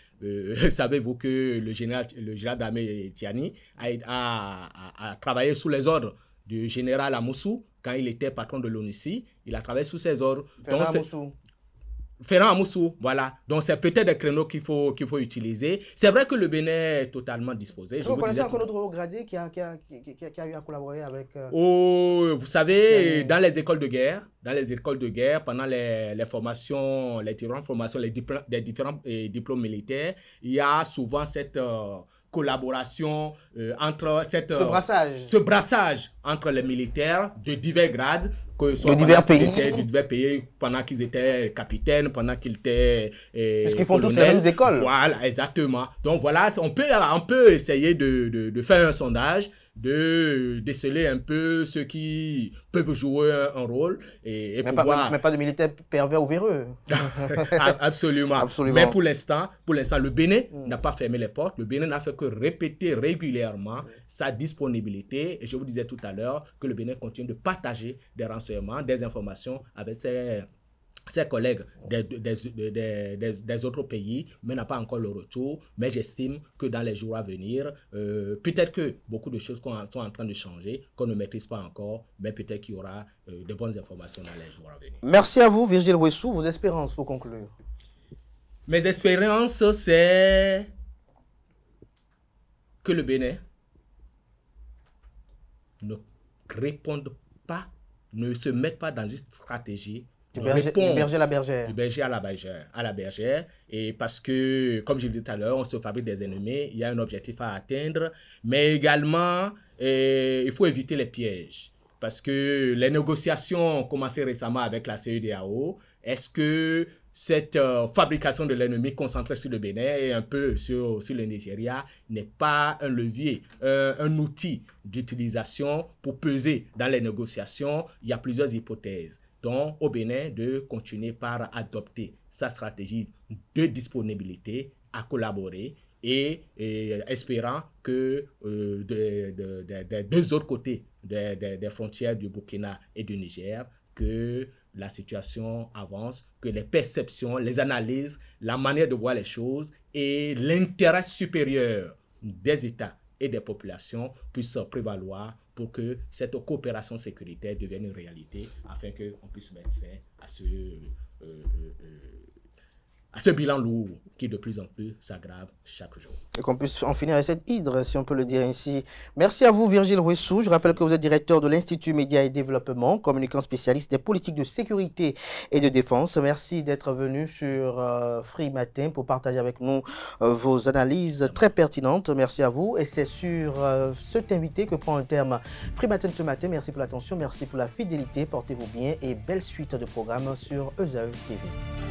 Savez-vous que le général d'armée Tiani a travaillé sous les ordres du général Amoussou quand il était patron de l'ONUCI. Il a travaillé sous ses ordres. Ferrand Amoussou, voilà. Donc, c'est peut-être des créneaux qu'il faut utiliser. C'est vrai que le Bénin est totalement disposé. Vous connaissez encore notre haut gradé qui a eu à collaborer avec... vous savez, dans les écoles de guerre, pendant les formations, les différentes formations, des différents diplômes militaires, il y a souvent cette... collaboration entre ce brassage entre les militaires de divers grades, que ce soit de divers pays, pendant qu'ils étaient capitaines, pendant qu'ils étaient parce qu'ils font tous les mêmes écoles. Voilà, exactement. Donc voilà, on peut essayer de faire un sondage, de déceler un peu ceux qui peuvent jouer un rôle et pouvoir... Mais pas de militaires pervers ou véreux. Absolument. Mais pour l'instant, le Bénin n'a pas fermé les portes. Le Bénin n'a fait que répéter régulièrement sa disponibilité. Et je vous disais tout à l'heure que le Bénin continue de partager des renseignements, des informations avec ses collègues des autres pays, mais n'a pas encore le retour. Mais j'estime que dans les jours à venir, peut-être que beaucoup de choses sont en train de changer, qu'on ne maîtrise pas encore, mais peut-être qu'il y aura de bonnes informations dans les jours à venir. Merci à vous, Virgile Ouessou. Vos espérances pour conclure? Mes espérances, c'est que le Bénin ne réponde pas, ne se mette pas dans une stratégie du berger à la bergère. Du berger à la bergère. Et parce que, comme je l'ai dit tout à l'heure, on se fabrique des ennemis, il y a un objectif à atteindre, mais également, il faut éviter les pièges. Parce que les négociations ont commencé récemment avec la CEDEAO. Est-ce que cette fabrication de l'ennemi concentrée sur le Bénin et un peu sur le Nigeria n'est pas un levier, un outil d'utilisation pour peser dans les négociations? Il y a plusieurs hypothèses. Donc, au Bénin, de continuer par adopter sa stratégie de disponibilité, à collaborer, et espérant que des deux autres côtés des frontières du Burkina et du Niger, que la situation avance, que les perceptions, les analyses, la manière de voir les choses et l'intérêt supérieur des États et des populations puissent prévaloir pour que cette coopération sécuritaire devienne une réalité, afin qu'on puisse mettre fin à ce bilan lourd qui de plus en plus s'aggrave chaque jour. Et qu'on puisse en finir avec cette hydre, si on peut le dire ainsi. Merci à vous, Virgile Ouessou. Je rappelle que vous êtes directeur de l'Institut Média et Développement, communicant spécialiste des politiques de sécurité et de défense. Merci d'être venu sur Free Matin pour partager avec nous vos analyses très pertinentes. Merci à vous. Et c'est sur cet invité que prend un terme Free Matin ce matin. Merci pour l'attention, merci pour la fidélité. Portez-vous bien et belle suite de programmes sur ESAE TV.